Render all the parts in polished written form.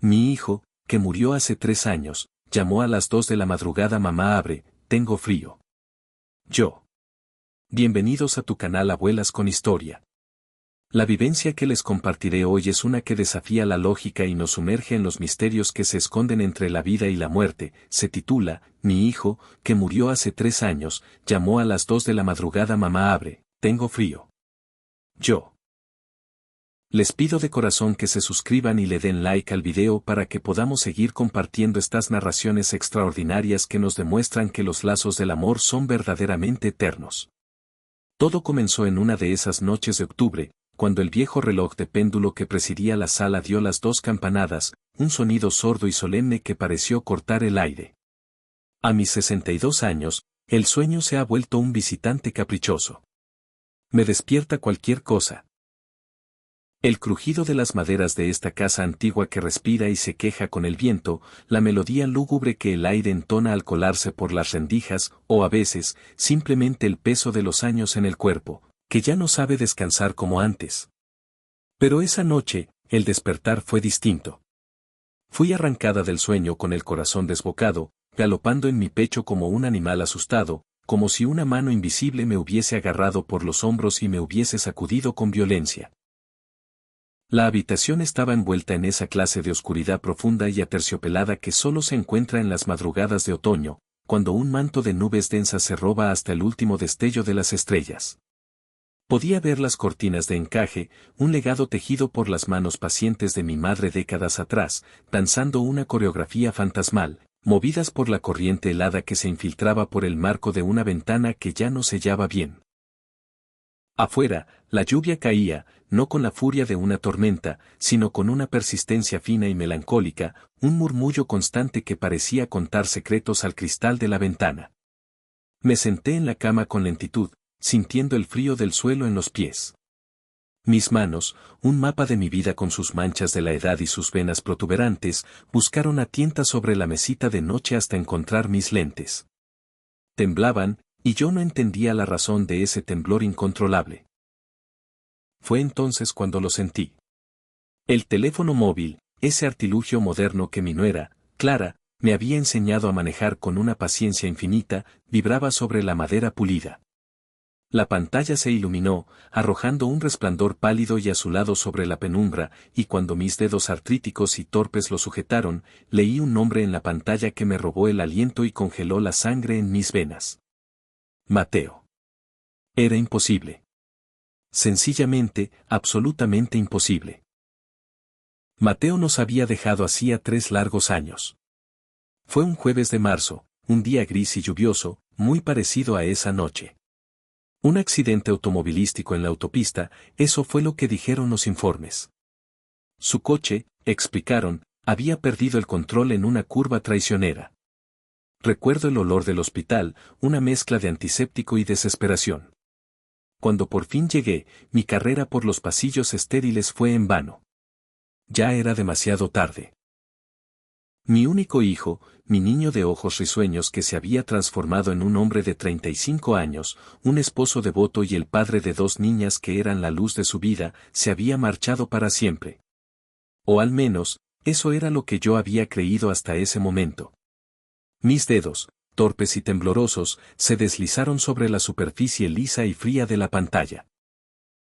Mi hijo, que murió hace 3 años, llamó a las 2 de la madrugada. Mamá, abre, tengo frío. Yo. Bienvenidos a tu canal Abuelas con Historia. La vivencia que les compartiré hoy es una que desafía la lógica y nos sumerge en los misterios que se esconden entre la vida y la muerte. Se titula, Mi hijo, que murió hace 3 años, llamó a las 2 de la madrugada. Mamá, abre, tengo frío. Yo. Les pido de corazón que se suscriban y le den like al video para que podamos seguir compartiendo estas narraciones extraordinarias que nos demuestran que los lazos del amor son verdaderamente eternos. Todo comenzó en una de esas noches de octubre, cuando el viejo reloj de péndulo que presidía la sala dio las 2 campanadas, un sonido sordo y solemne que pareció cortar el aire. A mis 62 años, el sueño se ha vuelto un visitante caprichoso. Me despierta cualquier cosa. El crujido de las maderas de esta casa antigua que respira y se queja con el viento, la melodía lúgubre que el aire entona al colarse por las rendijas, o a veces, simplemente el peso de los años en el cuerpo, que ya no sabe descansar como antes. Pero esa noche, el despertar fue distinto. Fui arrancada del sueño con el corazón desbocado, galopando en mi pecho como un animal asustado, como si una mano invisible me hubiese agarrado por los hombros y me hubiese sacudido con violencia. La habitación estaba envuelta en esa clase de oscuridad profunda y aterciopelada que solo se encuentra en las madrugadas de otoño, cuando un manto de nubes densas se roba hasta el último destello de las estrellas. Podía ver las cortinas de encaje, un legado tejido por las manos pacientes de mi madre décadas atrás, danzando una coreografía fantasmal, movidas por la corriente helada que se infiltraba por el marco de una ventana que ya no sellaba bien. Afuera, la lluvia caía, no con la furia de una tormenta, sino con una persistencia fina y melancólica, un murmullo constante que parecía contar secretos al cristal de la ventana. Me senté en la cama con lentitud, sintiendo el frío del suelo en los pies. Mis manos, un mapa de mi vida con sus manchas de la edad y sus venas protuberantes, buscaron a tientas sobre la mesita de noche hasta encontrar mis lentes. Temblaban, y yo no entendía la razón de ese temblor incontrolable. Fue entonces cuando lo sentí. El teléfono móvil, ese artilugio moderno que mi nuera, Clara, me había enseñado a manejar con una paciencia infinita, vibraba sobre la madera pulida. La pantalla se iluminó, arrojando un resplandor pálido y azulado sobre la penumbra, y cuando mis dedos artríticos y torpes lo sujetaron, leí un nombre en la pantalla que me robó el aliento y congeló la sangre en mis venas. Mateo. Era imposible. Sencillamente, absolutamente imposible. Mateo nos había dejado hacía 3 largos años. Fue un jueves de marzo, un día gris y lluvioso, muy parecido a esa noche. Un accidente automovilístico en la autopista, eso fue lo que dijeron los informes. Su coche, explicaron, había perdido el control en una curva traicionera. Recuerdo el olor del hospital, una mezcla de antiséptico y desesperación. Cuando por fin llegué, mi carrera por los pasillos estériles fue en vano. Ya era demasiado tarde. Mi único hijo, mi niño de ojos risueños que se había transformado en un hombre de 35 años, un esposo devoto y el padre de 2 niñas que eran la luz de su vida, se había marchado para siempre. O al menos, eso era lo que yo había creído hasta ese momento. Mis dedos, torpes y temblorosos, se deslizaron sobre la superficie lisa y fría de la pantalla.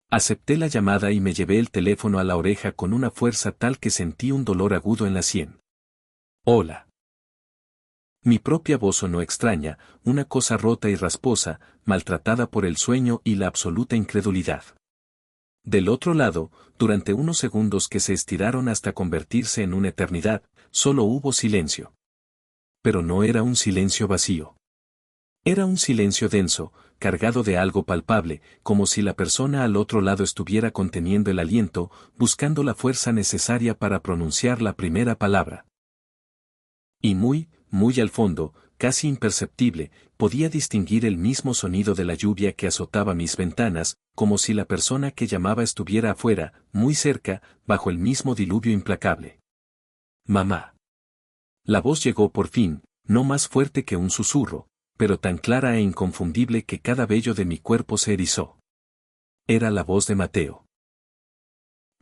Acepté la llamada y me llevé el teléfono a la oreja con una fuerza tal que sentí un dolor agudo en la sien. Hola. Mi propia voz sonó extraña, una cosa rota y rasposa, maltratada por el sueño y la absoluta incredulidad. Del otro lado, durante unos segundos que se estiraron hasta convertirse en una eternidad, solo hubo silencio. Pero no era un silencio vacío. Era un silencio denso, cargado de algo palpable, como si la persona al otro lado estuviera conteniendo el aliento, buscando la fuerza necesaria para pronunciar la primera palabra. Y muy al fondo, casi imperceptible, podía distinguir el mismo sonido de la lluvia que azotaba mis ventanas, como si la persona que llamaba estuviera afuera, muy cerca, bajo el mismo diluvio implacable. Mamá. La voz llegó por fin, no más fuerte que un susurro, pero tan clara e inconfundible que cada vello de mi cuerpo se erizó. Era la voz de Mateo.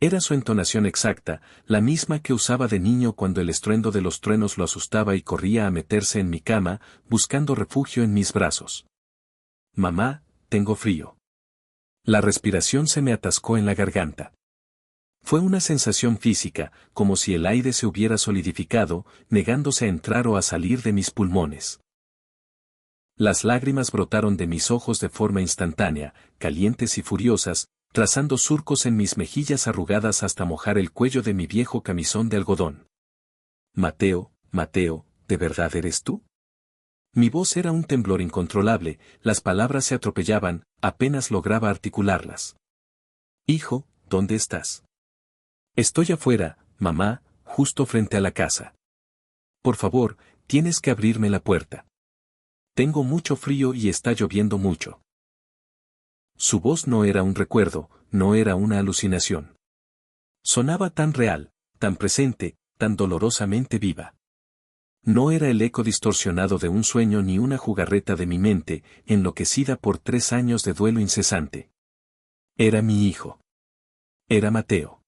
Era su entonación exacta, la misma que usaba de niño cuando el estruendo de los truenos lo asustaba y corría a meterse en mi cama, buscando refugio en mis brazos. Mamá, tengo frío. La respiración se me atascó en la garganta. Fue una sensación física, como si el aire se hubiera solidificado, negándose a entrar o a salir de mis pulmones. Las lágrimas brotaron de mis ojos de forma instantánea, calientes y furiosas, trazando surcos en mis mejillas arrugadas hasta mojar el cuello de mi viejo camisón de algodón. Mateo, Mateo, ¿de verdad eres tú? Mi voz era un temblor incontrolable, las palabras se atropellaban, apenas lograba articularlas. Hijo, ¿dónde estás? Estoy afuera, mamá, justo frente a la casa. Por favor, tienes que abrirme la puerta. Tengo mucho frío y está lloviendo mucho. Su voz no era un recuerdo, no era una alucinación. Sonaba tan real, tan presente, tan dolorosamente viva. No era el eco distorsionado de un sueño ni una jugarreta de mi mente, enloquecida por 3 años de duelo incesante. Era mi hijo. Era Mateo.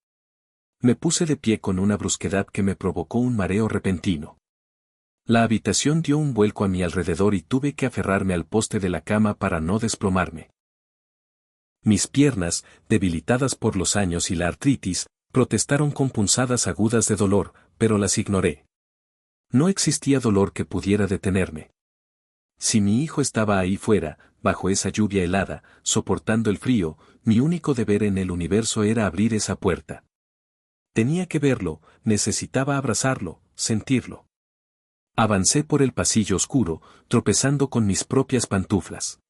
Me puse de pie con una brusquedad que me provocó un mareo repentino. La habitación dio un vuelco a mi alrededor y tuve que aferrarme al poste de la cama para no desplomarme. Mis piernas, debilitadas por los años y la artritis, protestaron con punzadas agudas de dolor, pero las ignoré. No existía dolor que pudiera detenerme. Si mi hijo estaba ahí fuera, bajo esa lluvia helada, soportando el frío, mi único deber en el universo era abrir esa puerta. Tenía que verlo, necesitaba abrazarlo, sentirlo. Avancé por el pasillo oscuro, tropezando con mis propias pantuflas.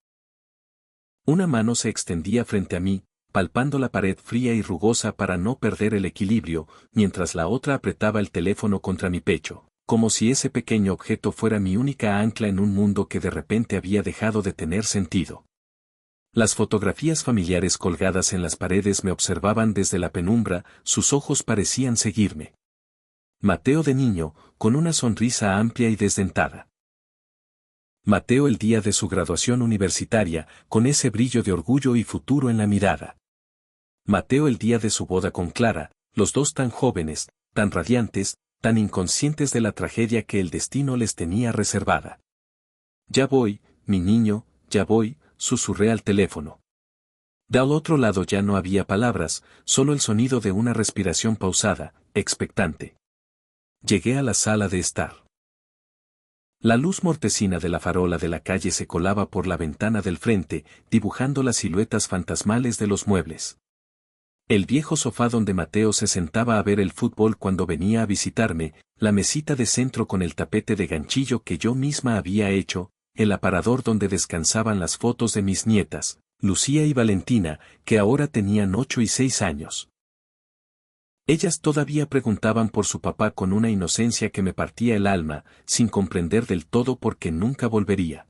Una mano se extendía frente a mí, palpando la pared fría y rugosa para no perder el equilibrio, mientras la otra apretaba el teléfono contra mi pecho, como si ese pequeño objeto fuera mi única ancla en un mundo que de repente había dejado de tener sentido. Las fotografías familiares colgadas en las paredes me observaban desde la penumbra, sus ojos parecían seguirme. Mateo de niño, con una sonrisa amplia y desdentada. Mateo el día de su graduación universitaria, con ese brillo de orgullo y futuro en la mirada. Mateo el día de su boda con Clara, los dos tan jóvenes, tan radiantes, tan inconscientes de la tragedia que el destino les tenía reservada. Ya voy, mi niño, ya voy, susurré al teléfono. Del otro lado ya no había palabras, solo el sonido de una respiración pausada, expectante. Llegué a la sala de estar. La luz mortecina de la farola de la calle se colaba por la ventana del frente, dibujando las siluetas fantasmales de los muebles. El viejo sofá donde Mateo se sentaba a ver el fútbol cuando venía a visitarme, la mesita de centro con el tapete de ganchillo que yo misma había hecho, el aparador donde descansaban las fotos de mis nietas, Lucía y Valentina, que ahora tenían 8 y 6 años. Ellas todavía preguntaban por su papá con una inocencia que me partía el alma, sin comprender del todo por qué nunca volvería.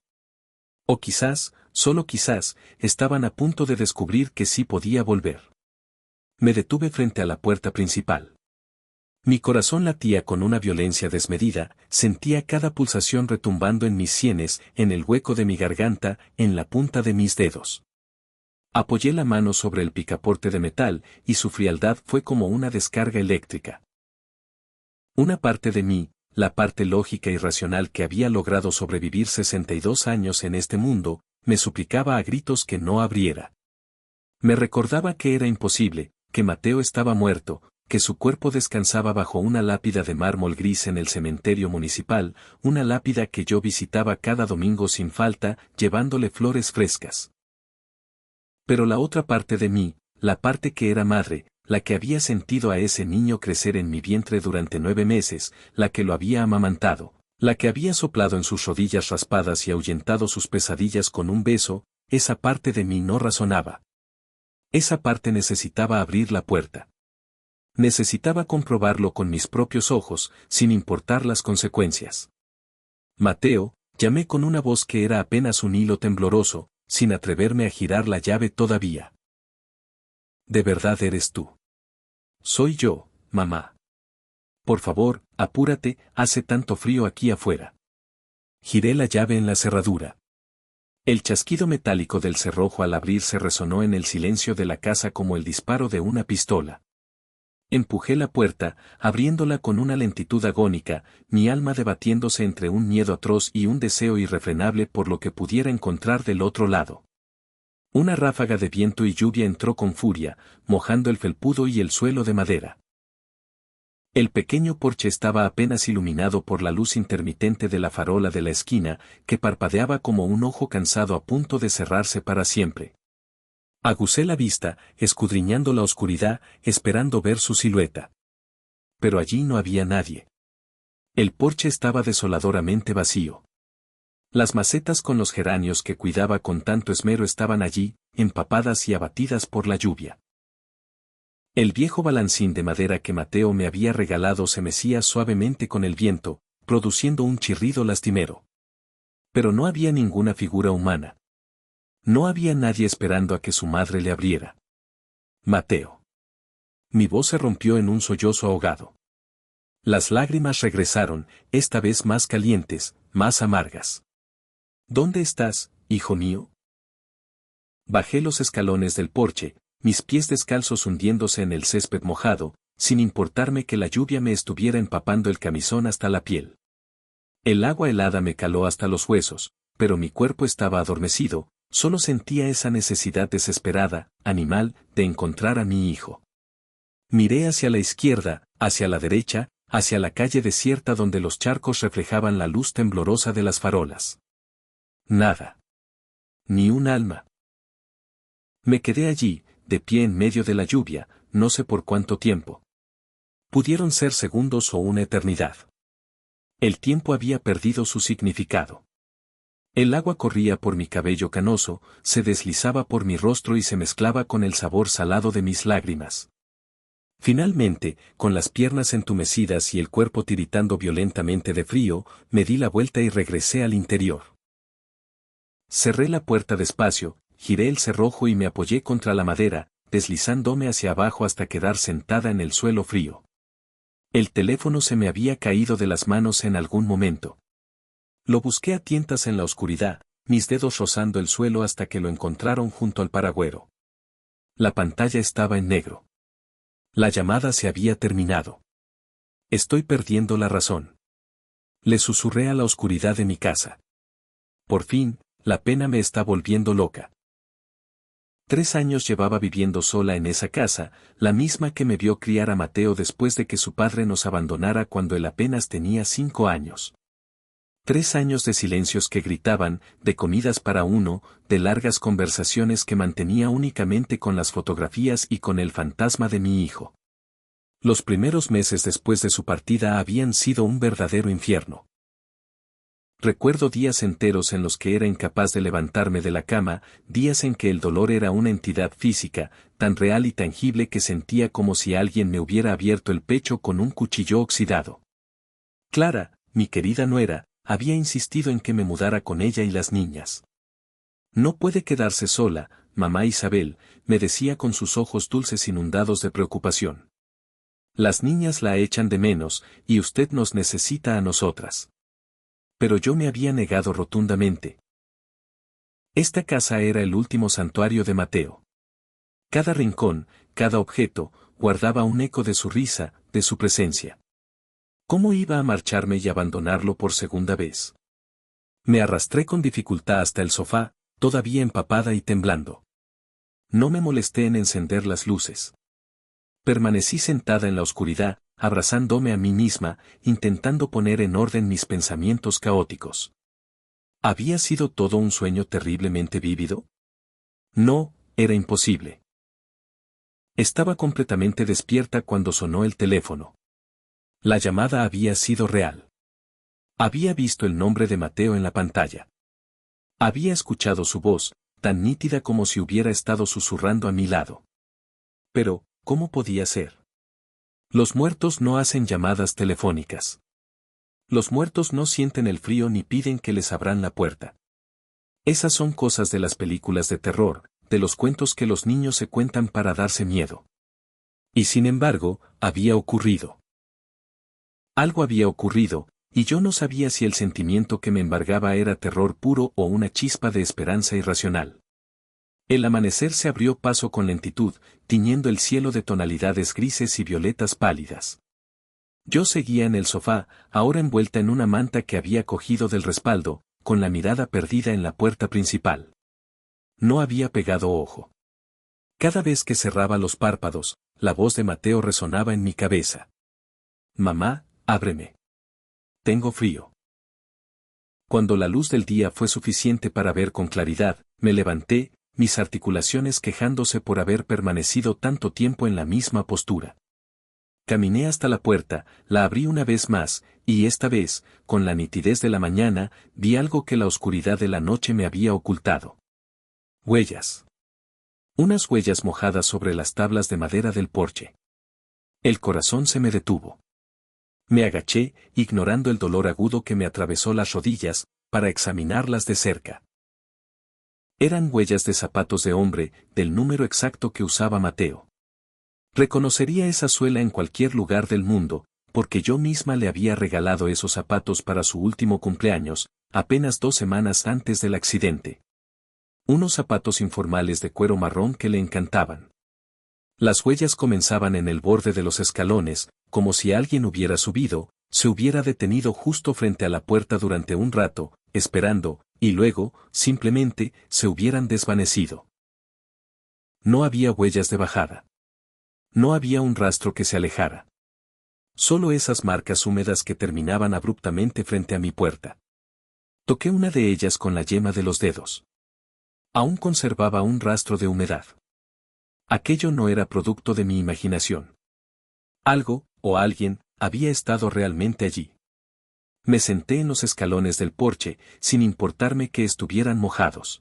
O quizás, solo quizás, estaban a punto de descubrir que sí podía volver. Me detuve frente a la puerta principal. Mi corazón latía con una violencia desmedida, sentía cada pulsación retumbando en mis sienes, en el hueco de mi garganta, en la punta de mis dedos. Apoyé la mano sobre el picaporte de metal, y su frialdad fue como una descarga eléctrica. Una parte de mí, la parte lógica y racional que había logrado sobrevivir 62 años en este mundo, me suplicaba a gritos que no abriera. Me recordaba que era imposible, que Mateo estaba muerto, que su cuerpo descansaba bajo una lápida de mármol gris en el cementerio municipal, una lápida que yo visitaba cada domingo sin falta, llevándole flores frescas. Pero la otra parte de mí, la parte que era madre, la que había sentido a ese niño crecer en mi vientre durante 9 meses, la que lo había amamantado, la que había soplado en sus rodillas raspadas y ahuyentado sus pesadillas con un beso, esa parte de mí no razonaba. Esa parte necesitaba abrir la puerta. Necesitaba comprobarlo con mis propios ojos, sin importar las consecuencias. Mateo, llamé con una voz que era apenas un hilo tembloroso, sin atreverme a girar la llave todavía. ¿De verdad eres tú? Soy yo, mamá. Por favor, apúrate, hace tanto frío aquí afuera. Giré la llave en la cerradura. El chasquido metálico del cerrojo al abrirse resonó en el silencio de la casa como el disparo de una pistola. Empujé la puerta, abriéndola con una lentitud agónica, mi alma debatiéndose entre un miedo atroz y un deseo irrefrenable por lo que pudiera encontrar del otro lado. Una ráfaga de viento y lluvia entró con furia, mojando el felpudo y el suelo de madera. El pequeño porche estaba apenas iluminado por la luz intermitente de la farola de la esquina, que parpadeaba como un ojo cansado a punto de cerrarse para siempre. Aguzé la vista, escudriñando la oscuridad, esperando ver su silueta. Pero allí no había nadie. El porche estaba desoladoramente vacío. Las macetas con los geranios que cuidaba con tanto esmero estaban allí, empapadas y abatidas por la lluvia. El viejo balancín de madera que Mateo me había regalado se mecía suavemente con el viento, produciendo un chirrido lastimero. Pero no había ninguna figura humana. No había nadie esperando a que su madre le abriera. Mateo. Mi voz se rompió en un sollozo ahogado. Las lágrimas regresaron, esta vez más calientes, más amargas. ¿Dónde estás, hijo mío? Bajé los escalones del porche, mis pies descalzos hundiéndose en el césped mojado, sin importarme que la lluvia me estuviera empapando el camisón hasta la piel. El agua helada me caló hasta los huesos, pero mi cuerpo estaba adormecido, solo sentía esa necesidad desesperada, animal, de encontrar a mi hijo. Miré hacia la izquierda, hacia la derecha, hacia la calle desierta donde los charcos reflejaban la luz temblorosa de las farolas. Nada. Ni un alma. Me quedé allí, de pie en medio de la lluvia, no sé por cuánto tiempo. Pudieron ser segundos o una eternidad. El tiempo había perdido su significado. El agua corría por mi cabello canoso, se deslizaba por mi rostro y se mezclaba con el sabor salado de mis lágrimas. Finalmente, con las piernas entumecidas y el cuerpo tiritando violentamente de frío, me di la vuelta y regresé al interior. Cerré la puerta despacio, giré el cerrojo y me apoyé contra la madera, deslizándome hacia abajo hasta quedar sentada en el suelo frío. El teléfono se me había caído de las manos en algún momento. Lo busqué a tientas en la oscuridad, mis dedos rozando el suelo hasta que lo encontraron junto al paragüero. La pantalla estaba en negro. La llamada se había terminado. Estoy perdiendo la razón. Le susurré a la oscuridad de mi casa. Por fin, la pena me está volviendo loca. 3 años llevaba viviendo sola en esa casa, la misma que me vio criar a Mateo después de que su padre nos abandonara cuando él apenas tenía 5 años. 3 años de silencios que gritaban, de comidas para uno, de largas conversaciones que mantenía únicamente con las fotografías y con el fantasma de mi hijo. Los primeros meses después de su partida habían sido un verdadero infierno. Recuerdo días enteros en los que era incapaz de levantarme de la cama, días en que el dolor era una entidad física, tan real y tangible que sentía como si alguien me hubiera abierto el pecho con un cuchillo oxidado. Clara, mi querida nuera, había insistido en que me mudara con ella y las niñas. No puede quedarse sola, mamá Isabel, me decía con sus ojos dulces inundados de preocupación. Las niñas la echan de menos, y usted nos necesita a nosotras. Pero yo me había negado rotundamente. Esta casa era el último santuario de Mateo. Cada rincón, cada objeto, guardaba un eco de su risa, de su presencia. ¿Cómo iba a marcharme y abandonarlo por segunda vez? Me arrastré con dificultad hasta el sofá, todavía empapada y temblando. No me molesté en encender las luces. Permanecí sentada en la oscuridad, abrazándome a mí misma, intentando poner en orden mis pensamientos caóticos. ¿Había sido todo un sueño terriblemente vívido? No, era imposible. Estaba completamente despierta cuando sonó el teléfono. La llamada había sido real. Había visto el nombre de Mateo en la pantalla. Había escuchado su voz, tan nítida como si hubiera estado susurrando a mi lado. Pero, ¿cómo podía ser? Los muertos no hacen llamadas telefónicas. Los muertos no sienten el frío ni piden que les abran la puerta. Esas son cosas de las películas de terror, de los cuentos que los niños se cuentan para darse miedo. Y sin embargo, había ocurrido. Algo había ocurrido, y yo no sabía si el sentimiento que me embargaba era terror puro o una chispa de esperanza irracional. El amanecer se abrió paso con lentitud, tiñendo el cielo de tonalidades grises y violetas pálidas. Yo seguía en el sofá, ahora envuelta en una manta que había cogido del respaldo, con la mirada perdida en la puerta principal. No había pegado ojo. Cada vez que cerraba los párpados, la voz de Mateo resonaba en mi cabeza. Mamá, ábreme. Tengo frío. Cuando la luz del día fue suficiente para ver con claridad, me levanté, mis articulaciones quejándose por haber permanecido tanto tiempo en la misma postura. Caminé hasta la puerta, la abrí una vez más, y esta vez, con la nitidez de la mañana, vi algo que la oscuridad de la noche me había ocultado. Huellas. Unas huellas mojadas sobre las tablas de madera del porche. El corazón se me detuvo. Me agaché, ignorando el dolor agudo que me atravesó las rodillas, para examinarlas de cerca. Eran huellas de zapatos de hombre, del número exacto que usaba Mateo. Reconocería esa suela en cualquier lugar del mundo, porque yo misma le había regalado esos zapatos para su último cumpleaños, apenas 2 semanas antes del accidente. Unos zapatos informales de cuero marrón que le encantaban. Las huellas comenzaban en el borde de los escalones, como si alguien hubiera subido, se hubiera detenido justo frente a la puerta durante un rato, esperando, y luego, simplemente, se hubieran desvanecido. No había huellas de bajada. No había un rastro que se alejara. Solo esas marcas húmedas que terminaban abruptamente frente a mi puerta. Toqué una de ellas con la yema de los dedos. Aún conservaba un rastro de humedad. Aquello no era producto de mi imaginación. Algo, o alguien, había estado realmente allí. Me senté en los escalones del porche, sin importarme que estuvieran mojados.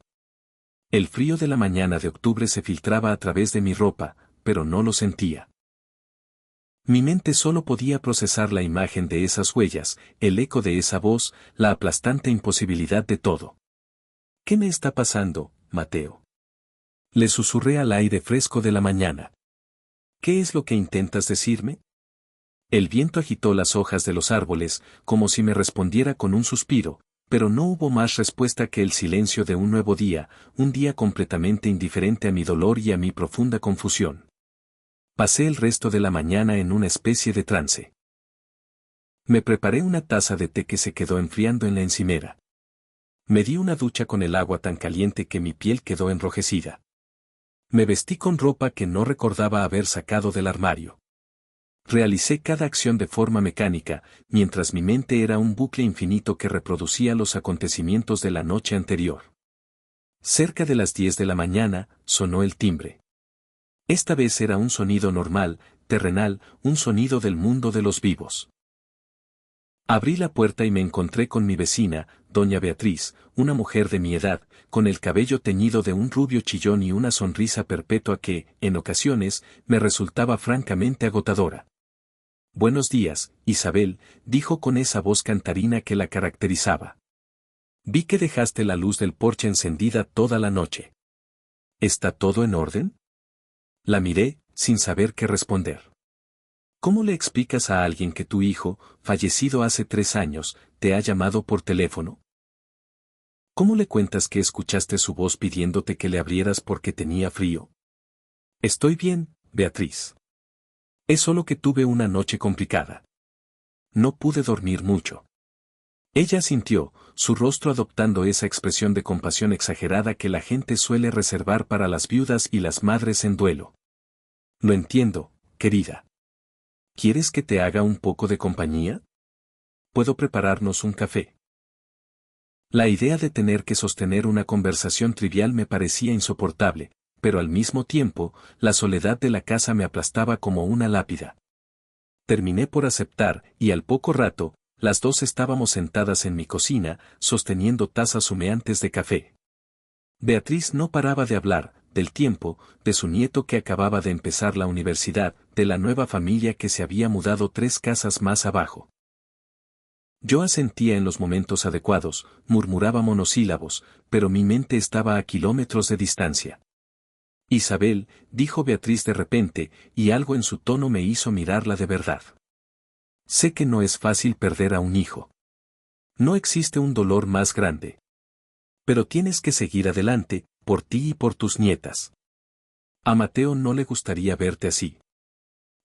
El frío de la mañana de octubre se filtraba a través de mi ropa, pero no lo sentía. Mi mente solo podía procesar la imagen de esas huellas, el eco de esa voz, la aplastante imposibilidad de todo. ¿Qué me está pasando, Mateo? Le susurré al aire fresco de la mañana. ¿Qué es lo que intentas decirme? El viento agitó las hojas de los árboles, como si me respondiera con un suspiro, pero no hubo más respuesta que el silencio de un nuevo día, un día completamente indiferente a mi dolor y a mi profunda confusión. Pasé el resto de la mañana en una especie de trance. Me preparé una taza de té que se quedó enfriando en la encimera. Me di una ducha con el agua tan caliente que mi piel quedó enrojecida. Me vestí con ropa que no recordaba haber sacado del armario. Realicé cada acción de forma mecánica, mientras mi mente era un bucle infinito que reproducía los acontecimientos de la noche anterior. Cerca de las 10 de la mañana, sonó el timbre. Esta vez era un sonido normal, terrenal, un sonido del mundo de los vivos. Abrí la puerta y me encontré con mi vecina, doña Beatriz, una mujer de mi edad, con el cabello teñido de un rubio chillón y una sonrisa perpetua que, en ocasiones, me resultaba francamente agotadora. Buenos días, Isabel, dijo con esa voz cantarina que la caracterizaba. Vi que dejaste la luz del porche encendida toda la noche. ¿Está todo en orden? La miré, sin saber qué responder. ¿Cómo le explicas a alguien que tu hijo, fallecido hace 3 años, te ha llamado por teléfono? ¿Cómo le cuentas que escuchaste su voz pidiéndote que le abrieras porque tenía frío? Estoy bien, Beatriz. Es solo que tuve una noche complicada. No pude dormir mucho. Ella sintió, su rostro adoptando esa expresión de compasión exagerada que la gente suele reservar para las viudas y las madres en duelo. Lo entiendo, querida. ¿Quieres que te haga un poco de compañía? ¿Puedo prepararnos un café? La idea de tener que sostener una conversación trivial me parecía insoportable, pero al mismo tiempo, la soledad de la casa me aplastaba como una lápida. Terminé por aceptar, y al poco rato, las dos estábamos sentadas en mi cocina, sosteniendo tazas humeantes de café. Beatriz no paraba de hablar, del tiempo, de su nieto que acababa de empezar la universidad, de la nueva familia que se había mudado 3 casas más abajo. Yo asentía en los momentos adecuados, murmuraba monosílabos, pero mi mente estaba a kilómetros de distancia. Isabel, dijo Beatriz de repente, y algo en su tono me hizo mirarla de verdad. Sé que no es fácil perder a un hijo. No existe un dolor más grande. Pero tienes que seguir adelante, por ti y por tus nietas. A Mateo no le gustaría verte así.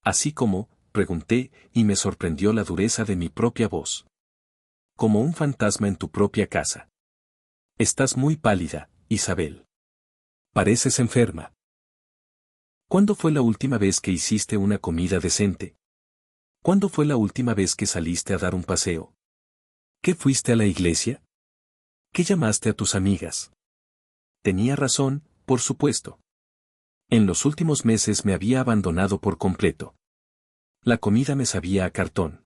Así como, pregunté, y me sorprendió la dureza de mi propia voz. Como un fantasma en tu propia casa. Estás muy pálida, Isabel. Pareces enferma. ¿Cuándo fue la última vez que hiciste una comida decente? ¿Cuándo fue la última vez que saliste a dar un paseo? ¿Qué fuiste a la iglesia? ¿Qué llamaste a tus amigas? Tenía razón, por supuesto. En los últimos meses me había abandonado por completo. La comida me sabía a cartón.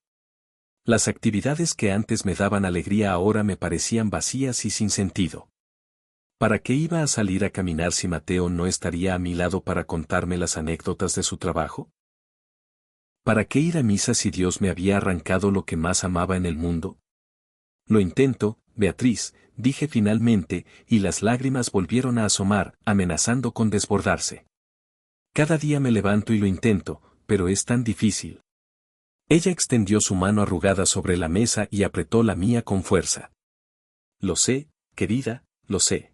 Las actividades que antes me daban alegría ahora me parecían vacías y sin sentido. ¿Para qué iba a salir a caminar si Mateo no estaría a mi lado para contarme las anécdotas de su trabajo? ¿Para qué ir a misa si Dios me había arrancado lo que más amaba en el mundo? Lo intento, Beatriz, dije finalmente, y las lágrimas volvieron a asomar, amenazando con desbordarse. Cada día me levanto y lo intento, pero es tan difícil. Ella extendió su mano arrugada sobre la mesa y apretó la mía con fuerza. Lo sé, querida, lo sé.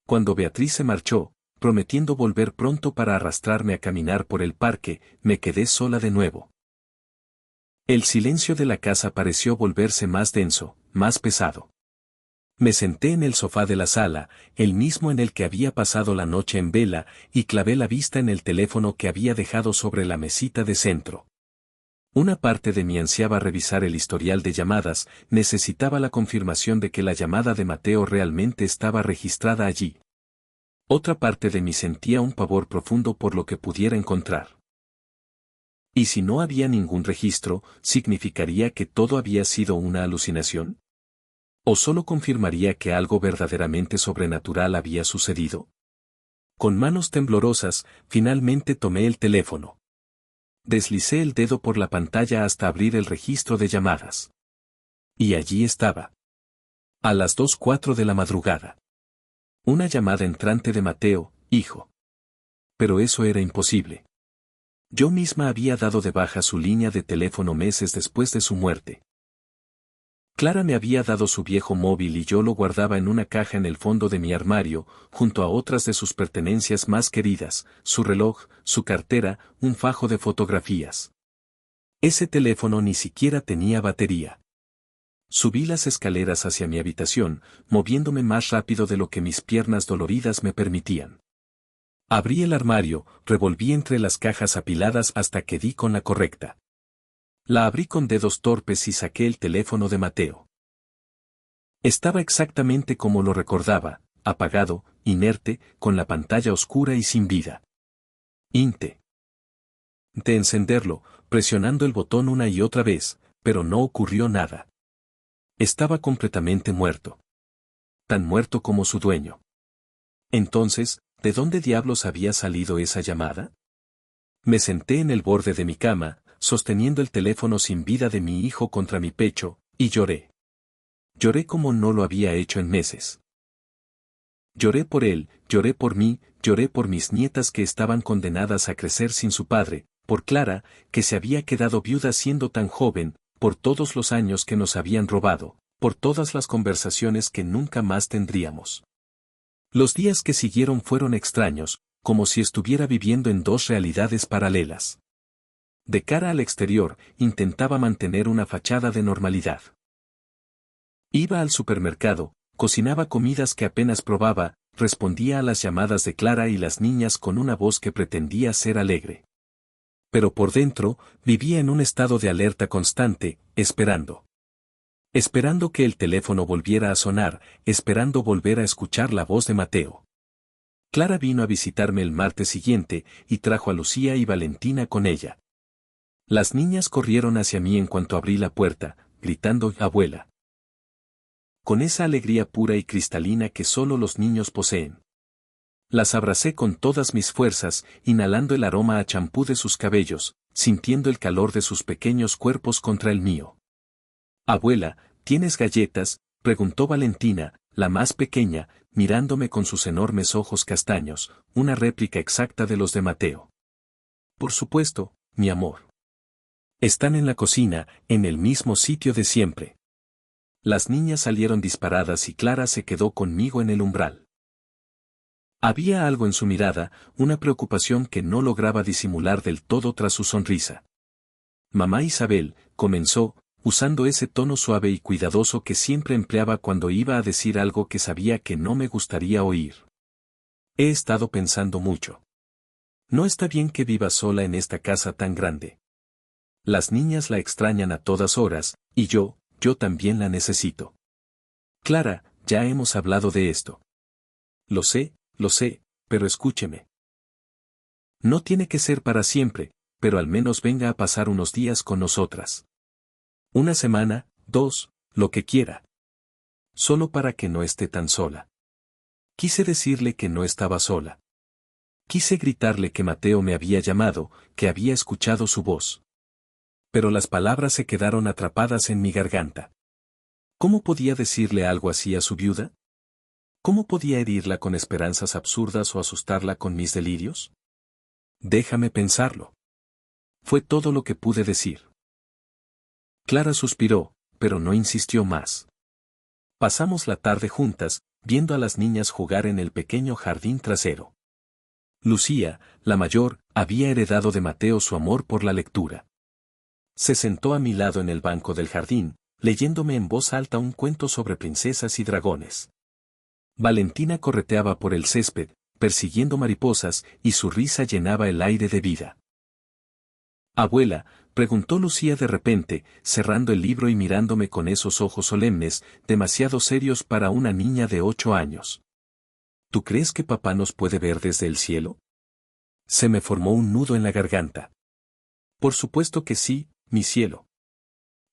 Cuando Beatriz se marchó, prometiendo volver pronto para arrastrarme a caminar por el parque, me quedé sola de nuevo. El silencio de la casa pareció volverse más denso, más pesado. Me senté en el sofá de la sala, el mismo en el que había pasado la noche en vela, y clavé la vista en el teléfono que había dejado sobre la mesita de centro. Una parte de mí ansiaba revisar el historial de llamadas, necesitaba la confirmación de que la llamada de Mateo realmente estaba registrada allí. Otra parte de mí sentía un pavor profundo por lo que pudiera encontrar. ¿Y si no había ningún registro, significaría que todo había sido una alucinación? ¿O solo confirmaría que algo verdaderamente sobrenatural había sucedido? Con manos temblorosas, finalmente tomé el teléfono. Deslicé el dedo por la pantalla hasta abrir el registro de llamadas. Y allí estaba. A las 2:04 de la madrugada. Una llamada entrante de Mateo, hijo. Pero eso era imposible. Yo misma había dado de baja su línea de teléfono meses después de su muerte. Clara me había dado su viejo móvil y yo lo guardaba en una caja en el fondo de mi armario, junto a otras de sus pertenencias más queridas, su reloj, su cartera, un fajo de fotografías. Ese teléfono ni siquiera tenía batería. Subí las escaleras hacia mi habitación, moviéndome más rápido de lo que mis piernas doloridas me permitían. Abrí el armario, revolví entre las cajas apiladas hasta que di con la correcta. La abrí con dedos torpes y saqué el teléfono de Mateo. Estaba exactamente como lo recordaba, apagado, inerte, con la pantalla oscura y sin vida. Intenté encenderlo, presionando el botón una y otra vez, pero no ocurrió nada. Estaba completamente muerto. Tan muerto como su dueño. Entonces, ¿de dónde diablos había salido esa llamada? Me senté en el borde de mi cama, sosteniendo el teléfono sin vida de mi hijo contra mi pecho, y lloré. Lloré como no lo había hecho en meses. Lloré por él, lloré por mí, lloré por mis nietas que estaban condenadas a crecer sin su padre, por Clara, que se había quedado viuda siendo tan joven, por todos los años que nos habían robado, por todas las conversaciones que nunca más tendríamos. Los días que siguieron fueron extraños, como si estuviera viviendo en dos realidades paralelas. De cara al exterior, intentaba mantener una fachada de normalidad. Iba al supermercado, cocinaba comidas que apenas probaba, respondía a las llamadas de Clara y las niñas con una voz que pretendía ser alegre. Pero por dentro, vivía en un estado de alerta constante, esperando. Esperando que el teléfono volviera a sonar, esperando volver a escuchar la voz de Mateo. Clara vino a visitarme el martes siguiente, y trajo a Lucía y Valentina con ella. Las niñas corrieron hacia mí en cuanto abrí la puerta, gritando «abuela». Con esa alegría pura y cristalina que solo los niños poseen. Las abracé con todas mis fuerzas, inhalando el aroma a champú de sus cabellos, sintiendo el calor de sus pequeños cuerpos contra el mío. «Abuela, ¿tienes galletas?», preguntó Valentina, la más pequeña, mirándome con sus enormes ojos castaños, una réplica exacta de los de Mateo. «Por supuesto, mi amor. Están en la cocina, en el mismo sitio de siempre». Las niñas salieron disparadas y Clara se quedó conmigo en el umbral. Había algo en su mirada, una preocupación que no lograba disimular del todo tras su sonrisa. Mamá Isabel, comenzó, usando ese tono suave y cuidadoso que siempre empleaba cuando iba a decir algo que sabía que no me gustaría oír. He estado pensando mucho. No está bien que viva sola en esta casa tan grande. Las niñas la extrañan a todas horas, y yo también la necesito. Clara, ya hemos hablado de esto. Lo sé, pero escúcheme. No tiene que ser para siempre, pero al menos venga a pasar unos días con nosotras. Una semana, 2, lo que quiera. Solo para que no esté tan sola. Quise decirle que no estaba sola. Quise gritarle que Mateo me había llamado, que había escuchado su voz. Pero las palabras se quedaron atrapadas en mi garganta. ¿Cómo podía decirle algo así a su viuda? ¿Cómo podía herirla con esperanzas absurdas o asustarla con mis delirios? Déjame pensarlo. Fue todo lo que pude decir. Clara suspiró, pero no insistió más. Pasamos la tarde juntas, viendo a las niñas jugar en el pequeño jardín trasero. Lucía, la mayor, había heredado de Mateo su amor por la lectura. Se sentó a mi lado en el banco del jardín, leyéndome en voz alta un cuento sobre princesas y dragones. Valentina correteaba por el césped, persiguiendo mariposas, y su risa llenaba el aire de vida. Abuela, preguntó Lucía de repente, cerrando el libro y mirándome con esos ojos solemnes, demasiado serios para una niña de 8 años. ¿Tú crees que papá nos puede ver desde el cielo? Se me formó un nudo en la garganta. Por supuesto que sí, mi cielo.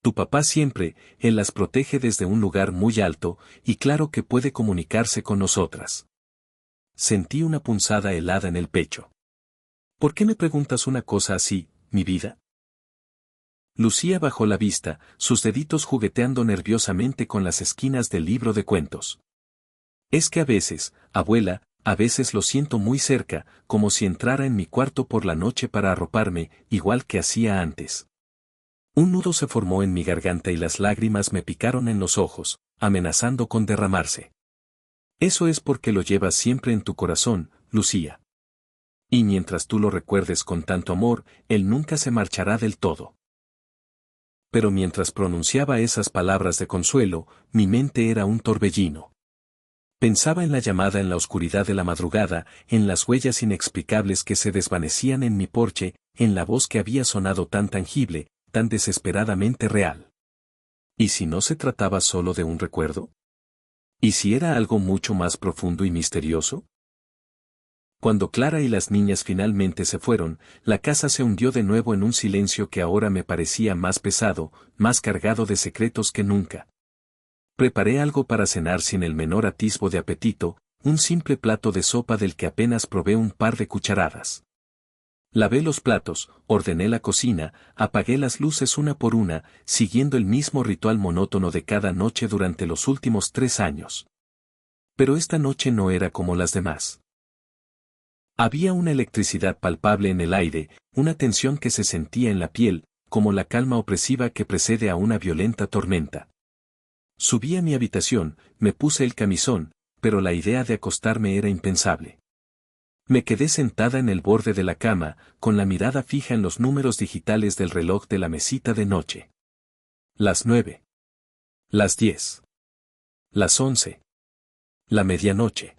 Tu papá siempre, él las protege desde un lugar muy alto, y claro que puede comunicarse con nosotras. Sentí una punzada helada en el pecho. ¿Por qué me preguntas una cosa así, mi vida? Lucía bajó la vista, sus deditos jugueteando nerviosamente con las esquinas del libro de cuentos. Es que a veces, abuela, a veces lo siento muy cerca, como si entrara en mi cuarto por la noche para arroparme, igual que hacía antes. Un nudo se formó en mi garganta y las lágrimas me picaron en los ojos, amenazando con derramarse. Eso es porque lo llevas siempre en tu corazón, Lucía. Y mientras tú lo recuerdes con tanto amor, él nunca se marchará del todo. Pero mientras pronunciaba esas palabras de consuelo, mi mente era un torbellino. Pensaba en la llamada en la oscuridad de la madrugada, en las huellas inexplicables que se desvanecían en mi porche, en la voz que había sonado tan tangible, tan desesperadamente real. ¿Y si no se trataba solo de un recuerdo? ¿Y si era algo mucho más profundo y misterioso? Cuando Clara y las niñas finalmente se fueron, la casa se hundió de nuevo en un silencio que ahora me parecía más pesado, más cargado de secretos que nunca. Preparé algo para cenar sin el menor atisbo de apetito, un simple plato de sopa del que apenas probé un par de cucharadas. Lavé los platos, ordené la cocina, apagué las luces una por una, siguiendo el mismo ritual monótono de cada noche durante los últimos 3 años. Pero esta noche no era como las demás. Había una electricidad palpable en el aire, una tensión que se sentía en la piel, como la calma opresiva que precede a una violenta tormenta. Subí a mi habitación, me puse el camisón, pero la idea de acostarme era impensable. Me quedé sentada en el borde de la cama, con la mirada fija en los números digitales del reloj de la mesita de noche. Las 9. Las 10. Las 11. La medianoche.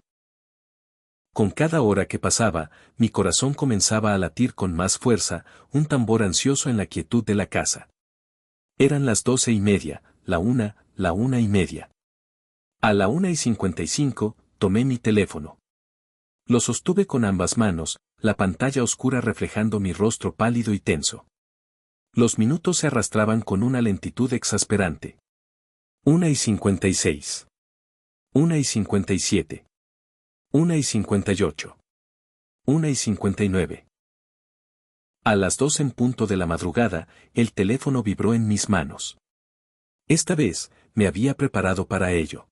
Con cada hora que pasaba, mi corazón comenzaba a latir con más fuerza, un tambor ansioso en la quietud de la casa. Eran las 12:30, la 1:30. A la 1:55, tomé mi teléfono. Lo sostuve con ambas manos, la pantalla oscura reflejando mi rostro pálido y tenso. Los minutos se arrastraban con una lentitud exasperante. 1:56. 1:57. 1:58. 1:59. A las 2 en punto de la madrugada, el teléfono vibró en mis manos. Esta vez, me había preparado para ello.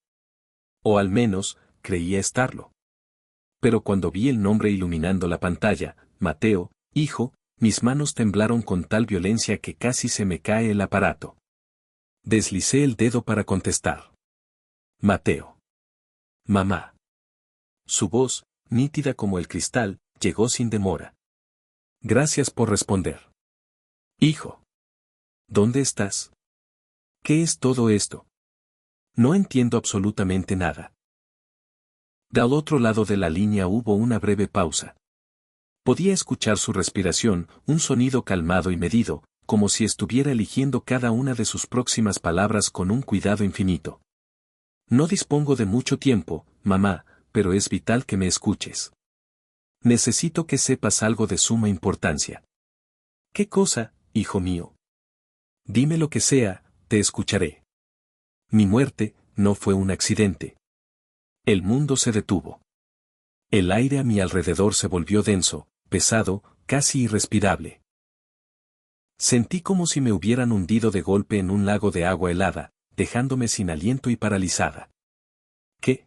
O al menos, creía estarlo. Pero cuando vi el nombre iluminando la pantalla, Mateo, hijo, mis manos temblaron con tal violencia que casi se me cae el aparato. Deslicé el dedo para contestar. Mateo. Mamá. Su voz, nítida como el cristal, llegó sin demora. Gracias por responder. Hijo. ¿Dónde estás? ¿Qué es todo esto? No entiendo absolutamente nada. Del otro lado de la línea hubo una breve pausa. Podía escuchar su respiración, un sonido calmado y medido, como si estuviera eligiendo cada una de sus próximas palabras con un cuidado infinito. No dispongo de mucho tiempo, mamá, pero es vital que me escuches. Necesito que sepas algo de suma importancia. ¿Qué cosa, hijo mío? Dime lo que sea, te escucharé. Mi muerte no fue un accidente. El mundo se detuvo. El aire a mi alrededor se volvió denso, pesado, casi irrespirable. Sentí como si me hubieran hundido de golpe en un lago de agua helada, dejándome sin aliento y paralizada. ¿Qué?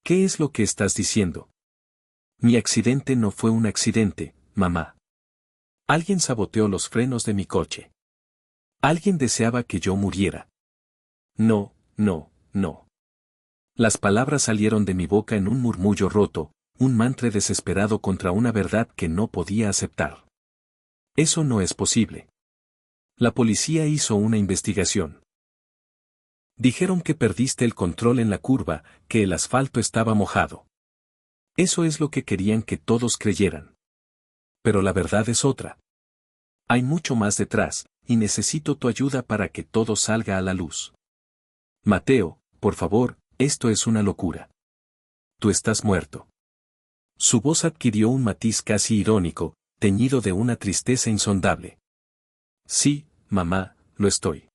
¿Qué es lo que estás diciendo? Mi accidente no fue un accidente, mamá. Alguien saboteó los frenos de mi coche. Alguien deseaba que yo muriera. No, no, no. Las palabras salieron de mi boca en un murmullo roto, un mantra desesperado contra una verdad que no podía aceptar. Eso no es posible. La policía hizo una investigación. Dijeron que perdiste el control en la curva, que el asfalto estaba mojado. Eso es lo que querían que todos creyeran. Pero la verdad es otra. Hay mucho más detrás, y necesito tu ayuda para que todo salga a la luz. Mateo, por favor, esto es una locura. Tú estás muerto. Su voz adquirió un matiz casi irónico, teñido de una tristeza insondable. Sí, mamá, lo estoy.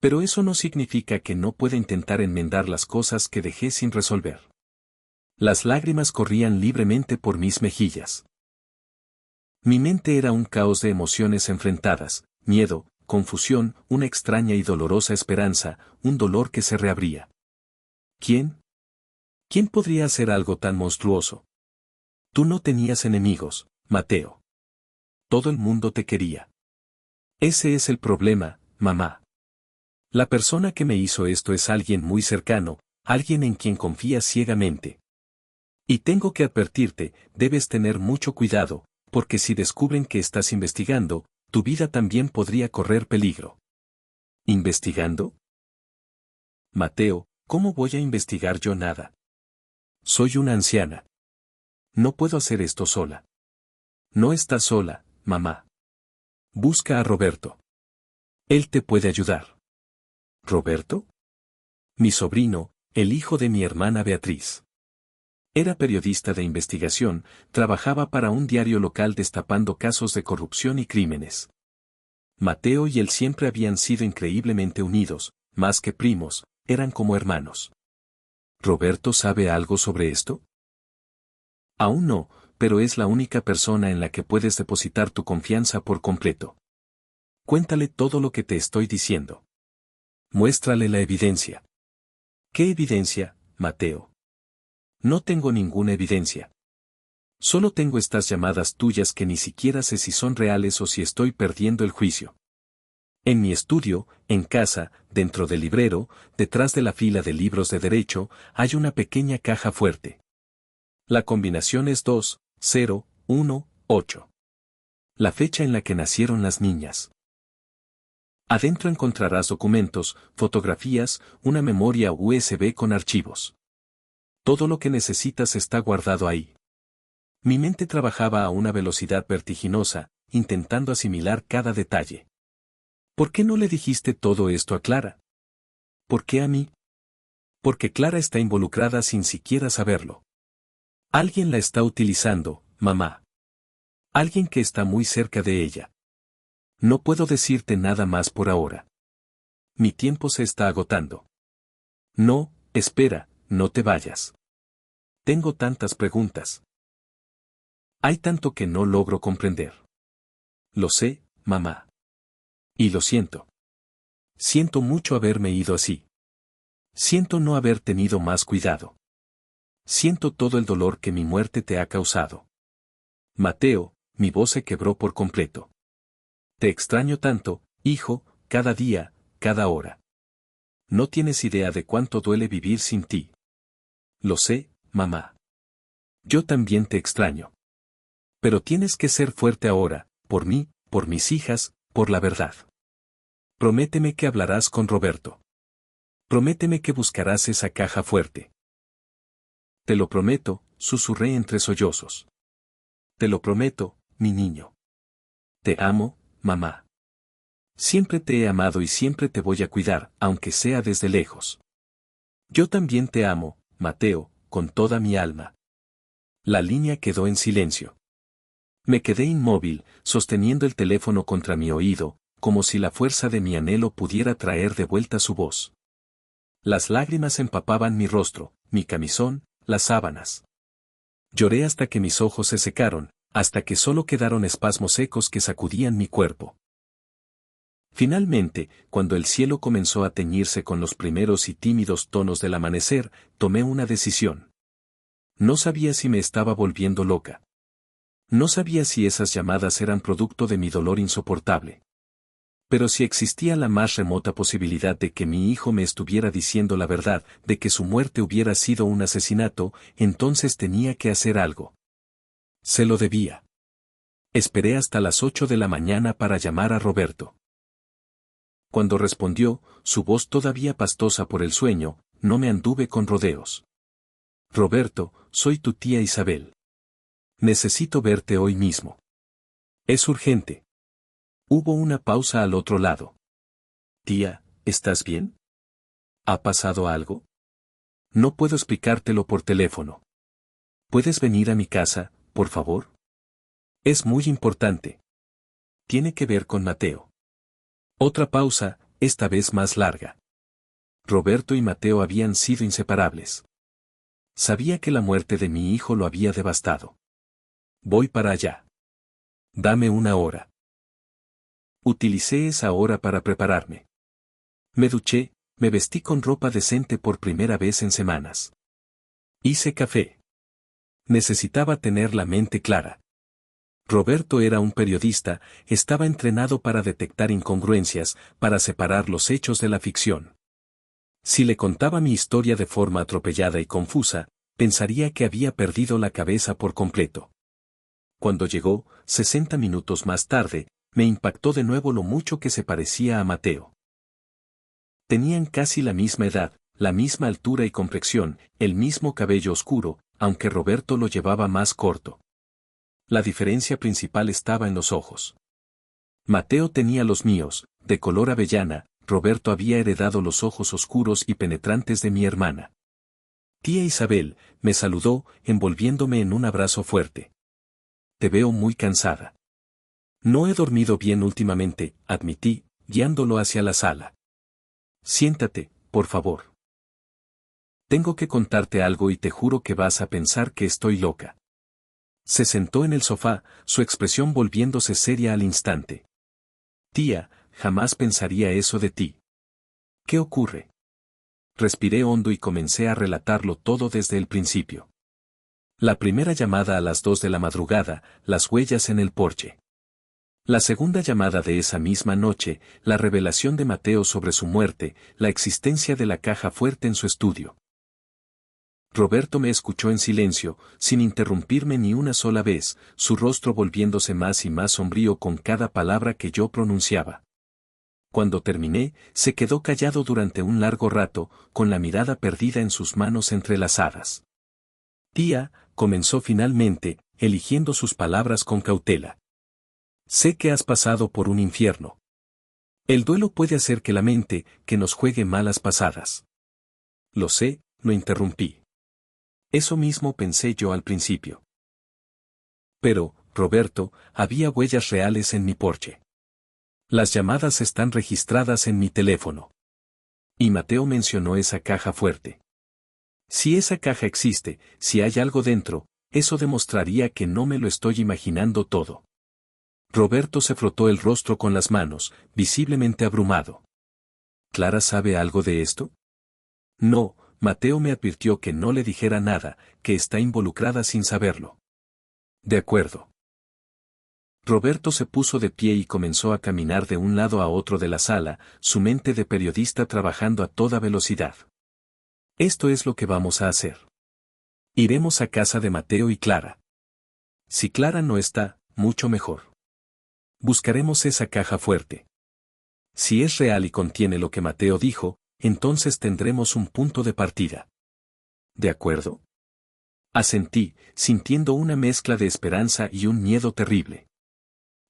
Pero eso no significa que no pueda intentar enmendar las cosas que dejé sin resolver. Las lágrimas corrían libremente por mis mejillas. Mi mente era un caos de emociones enfrentadas, miedo, confusión, una extraña y dolorosa esperanza, un dolor que se reabría. ¿Quién? ¿Quién podría hacer algo tan monstruoso? Tú no tenías enemigos, Mateo. Todo el mundo te quería. Ese es el problema, mamá. La persona que me hizo esto es alguien muy cercano, alguien en quien confías ciegamente. Y tengo que advertirte, debes tener mucho cuidado, porque si descubren que estás investigando, tu vida también podría correr peligro. ¿Investigando? Mateo, ¿cómo voy a investigar yo nada? Soy una anciana. No puedo hacer esto sola. No estás sola, mamá. Busca a Roberto. Él te puede ayudar. ¿Roberto? Mi sobrino, el hijo de mi hermana Beatriz. Era periodista de investigación, trabajaba para un diario local destapando casos de corrupción y crímenes. Mateo y él siempre habían sido increíblemente unidos, más que primos, eran como hermanos. ¿Roberto sabe algo sobre esto? Aún no, pero es la única persona en la que puedes depositar tu confianza por completo. Cuéntale todo lo que te estoy diciendo. Muéstrale la evidencia. ¿Qué evidencia, Mateo? No tengo ninguna evidencia. Solo tengo estas llamadas tuyas que ni siquiera sé si son reales o si estoy perdiendo el juicio. En mi estudio, en casa, dentro del librero, detrás de la fila de libros de derecho, hay una pequeña caja fuerte. La combinación es 2, 0, 1, 8. La fecha en la que nacieron las niñas. Adentro encontrarás documentos, fotografías, una memoria USB con archivos. Todo lo que necesitas está guardado ahí. Mi mente trabajaba a una velocidad vertiginosa, intentando asimilar cada detalle. ¿Por qué no le dijiste todo esto a Clara? ¿Por qué a mí? Porque Clara está involucrada sin siquiera saberlo. Alguien la está utilizando, mamá. Alguien que está muy cerca de ella. No puedo decirte nada más por ahora. Mi tiempo se está agotando. No, espera, no te vayas. Tengo tantas preguntas. Hay tanto que no logro comprender. Lo sé, mamá. Y lo siento. Siento mucho haberme ido así. Siento no haber tenido más cuidado. Siento todo el dolor que mi muerte te ha causado. Mateo, mi voz se quebró por completo. Te extraño tanto, hijo, cada día, cada hora. No tienes idea de cuánto duele vivir sin ti. Lo sé, mamá. Yo también te extraño. Pero tienes que ser fuerte ahora, por mí, por mis hijas, por la verdad. Prométeme que hablarás con Roberto. Prométeme que buscarás esa caja fuerte. Te lo prometo, susurré entre sollozos. Te lo prometo, mi niño. Te amo, mamá. Siempre te he amado y siempre te voy a cuidar, aunque sea desde lejos. Yo también te amo, Mateo, con toda mi alma. La línea quedó en silencio. Me quedé inmóvil, sosteniendo el teléfono contra mi oído, como si la fuerza de mi anhelo pudiera traer de vuelta su voz. Las lágrimas empapaban mi rostro, mi camisón, las sábanas. Lloré hasta que mis ojos se secaron, hasta que solo quedaron espasmos secos que sacudían mi cuerpo. Finalmente, cuando el cielo comenzó a teñirse con los primeros y tímidos tonos del amanecer, tomé una decisión. No sabía si me estaba volviendo loca. No sabía si esas llamadas eran producto de mi dolor insoportable. Pero si existía la más remota posibilidad de que mi hijo me estuviera diciendo la verdad, de que su muerte hubiera sido un asesinato, entonces tenía que hacer algo. Se lo debía. Esperé hasta las 8 de la mañana para llamar a Roberto. Cuando respondió, su voz todavía pastosa por el sueño, no me anduve con rodeos. Roberto, soy tu tía Isabel. Necesito verte hoy mismo. Es urgente. Hubo una pausa al otro lado. Tía, ¿estás bien? ¿Ha pasado algo? No puedo explicártelo por teléfono. ¿Puedes venir a mi casa, por favor? Es muy importante. Tiene que ver con Mateo. Otra pausa, esta vez más larga. Roberto y Mateo habían sido inseparables. Sabía que la muerte de mi hijo lo había devastado. Voy para allá. Dame una hora. Utilicé esa hora para prepararme. Me duché, me vestí con ropa decente por primera vez en semanas. Hice café. Necesitaba tener la mente clara. Roberto era un periodista, estaba entrenado para detectar incongruencias, para separar los hechos de la ficción. Si le contaba mi historia de forma atropellada y confusa, pensaría que había perdido la cabeza por completo. Cuando llegó, 60 minutos más tarde, me impactó de nuevo lo mucho que se parecía a Mateo. Tenían casi la misma edad, la misma altura y complexión, el mismo cabello oscuro, aunque Roberto lo llevaba más corto. La diferencia principal estaba en los ojos. Mateo tenía los míos, de color avellana, Roberto había heredado los ojos oscuros y penetrantes de mi hermana. Tía Isabel, me saludó, envolviéndome en un abrazo fuerte. Te veo muy cansada. No he dormido bien últimamente, admití, guiándolo hacia la sala. Siéntate, por favor. Tengo que contarte algo y te juro que vas a pensar que estoy loca. Se sentó en el sofá, su expresión volviéndose seria al instante. Tía, jamás pensaría eso de ti. ¿Qué ocurre? Respiré hondo y comencé a relatarlo todo desde el principio. La primera llamada a las 2 de la madrugada, las huellas en el porche. La segunda llamada de esa misma noche, la revelación de Mateo sobre su muerte, la existencia de la caja fuerte en su estudio. Roberto me escuchó en silencio, sin interrumpirme ni una sola vez, su rostro volviéndose más y más sombrío con cada palabra que yo pronunciaba. Cuando terminé, se quedó callado durante un largo rato, con la mirada perdida en sus manos entrelazadas. Tía, comenzó finalmente, eligiendo sus palabras con cautela. Sé que has pasado por un infierno. El duelo puede hacer que la mente, que nos juegue malas pasadas. Lo sé, lo interrumpí. Eso mismo pensé yo al principio. Pero, Roberto, había huellas reales en mi porche. Las llamadas están registradas en mi teléfono. Y Mateo mencionó esa caja fuerte. Si esa caja existe, si hay algo dentro, eso demostraría que no me lo estoy imaginando todo. Roberto se frotó el rostro con las manos, visiblemente abrumado. ¿Clara sabe algo de esto? No, Mateo me advirtió que no le dijera nada, que está involucrada sin saberlo. De acuerdo. Roberto se puso de pie y comenzó a caminar de un lado a otro de la sala, su mente de periodista trabajando a toda velocidad. Esto es lo que vamos a hacer. Iremos a casa de Mateo y Clara. Si Clara no está, mucho mejor. Buscaremos esa caja fuerte. Si es real y contiene lo que Mateo dijo, entonces tendremos un punto de partida. ¿De acuerdo? Asentí, sintiendo una mezcla de esperanza y un miedo terrible.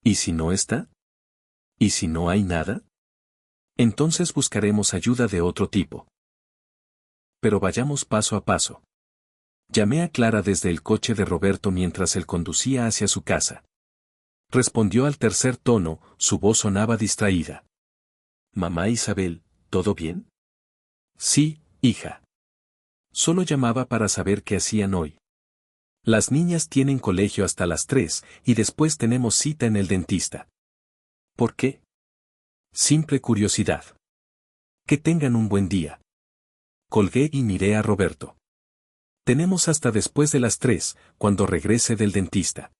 ¿Y si no está? ¿Y si no hay nada? Entonces buscaremos ayuda de otro tipo. Pero vayamos paso a paso. Llamé a Clara desde el coche de Roberto mientras él conducía hacia su casa. Respondió al tercer tono, su voz sonaba distraída. Mamá Isabel, ¿todo bien? Sí, hija. Solo llamaba para saber qué hacían hoy. Las niñas tienen colegio hasta las 3 y después tenemos cita en el dentista. ¿Por qué? Simple curiosidad. Que tengan un buen día. Colgué y miré a Roberto. Tenemos hasta después de las 3, cuando regrese del dentista.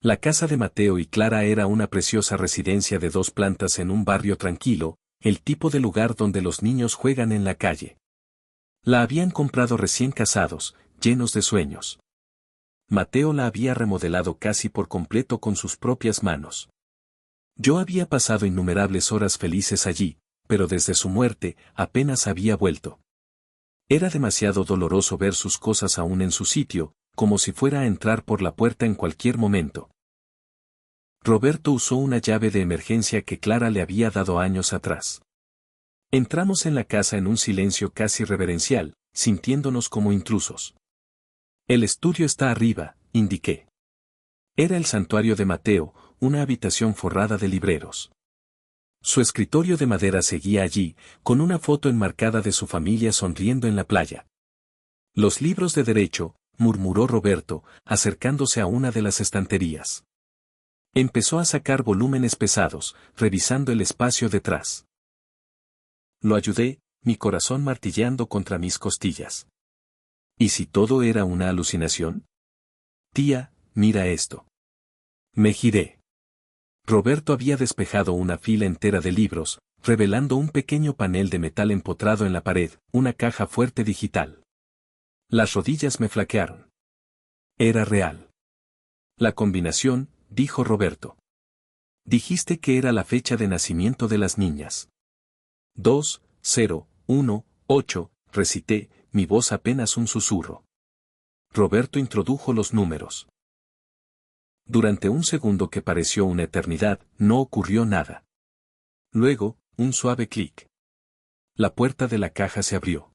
La casa de Mateo y Clara era una preciosa residencia de 2 plantas en un barrio tranquilo, el tipo de lugar donde los niños juegan en la calle. La habían comprado recién casados, llenos de sueños. Mateo la había remodelado casi por completo con sus propias manos. Yo había pasado innumerables horas felices allí, pero desde su muerte apenas había vuelto. Era demasiado doloroso ver sus cosas aún en su sitio, como si fuera a entrar por la puerta en cualquier momento. Roberto usó una llave de emergencia que Clara le había dado años atrás. Entramos en la casa en un silencio casi reverencial, sintiéndonos como intrusos. El estudio está arriba, indiqué. Era el santuario de Mateo, una habitación forrada de libreros. Su escritorio de madera seguía allí, con una foto enmarcada de su familia sonriendo en la playa. Los libros de derecho, murmuró Roberto, acercándose a una de las estanterías. Empezó a sacar volúmenes pesados, revisando el espacio detrás. Lo ayudé, mi corazón martilleando contra mis costillas. ¿Y si todo era una alucinación? Tía, mira esto. Me giré. Roberto había despejado una fila entera de libros, revelando un pequeño panel de metal empotrado en la pared, una caja fuerte digital. Las rodillas me flaquearon. Era real. La combinación, dijo Roberto. Dijiste que era la fecha de nacimiento de las niñas. 2, 0, 1, 8, recité, mi voz apenas un susurro. Roberto introdujo los números. Durante un segundo que pareció una eternidad, no ocurrió nada. Luego, un suave clic. La puerta de la caja se abrió.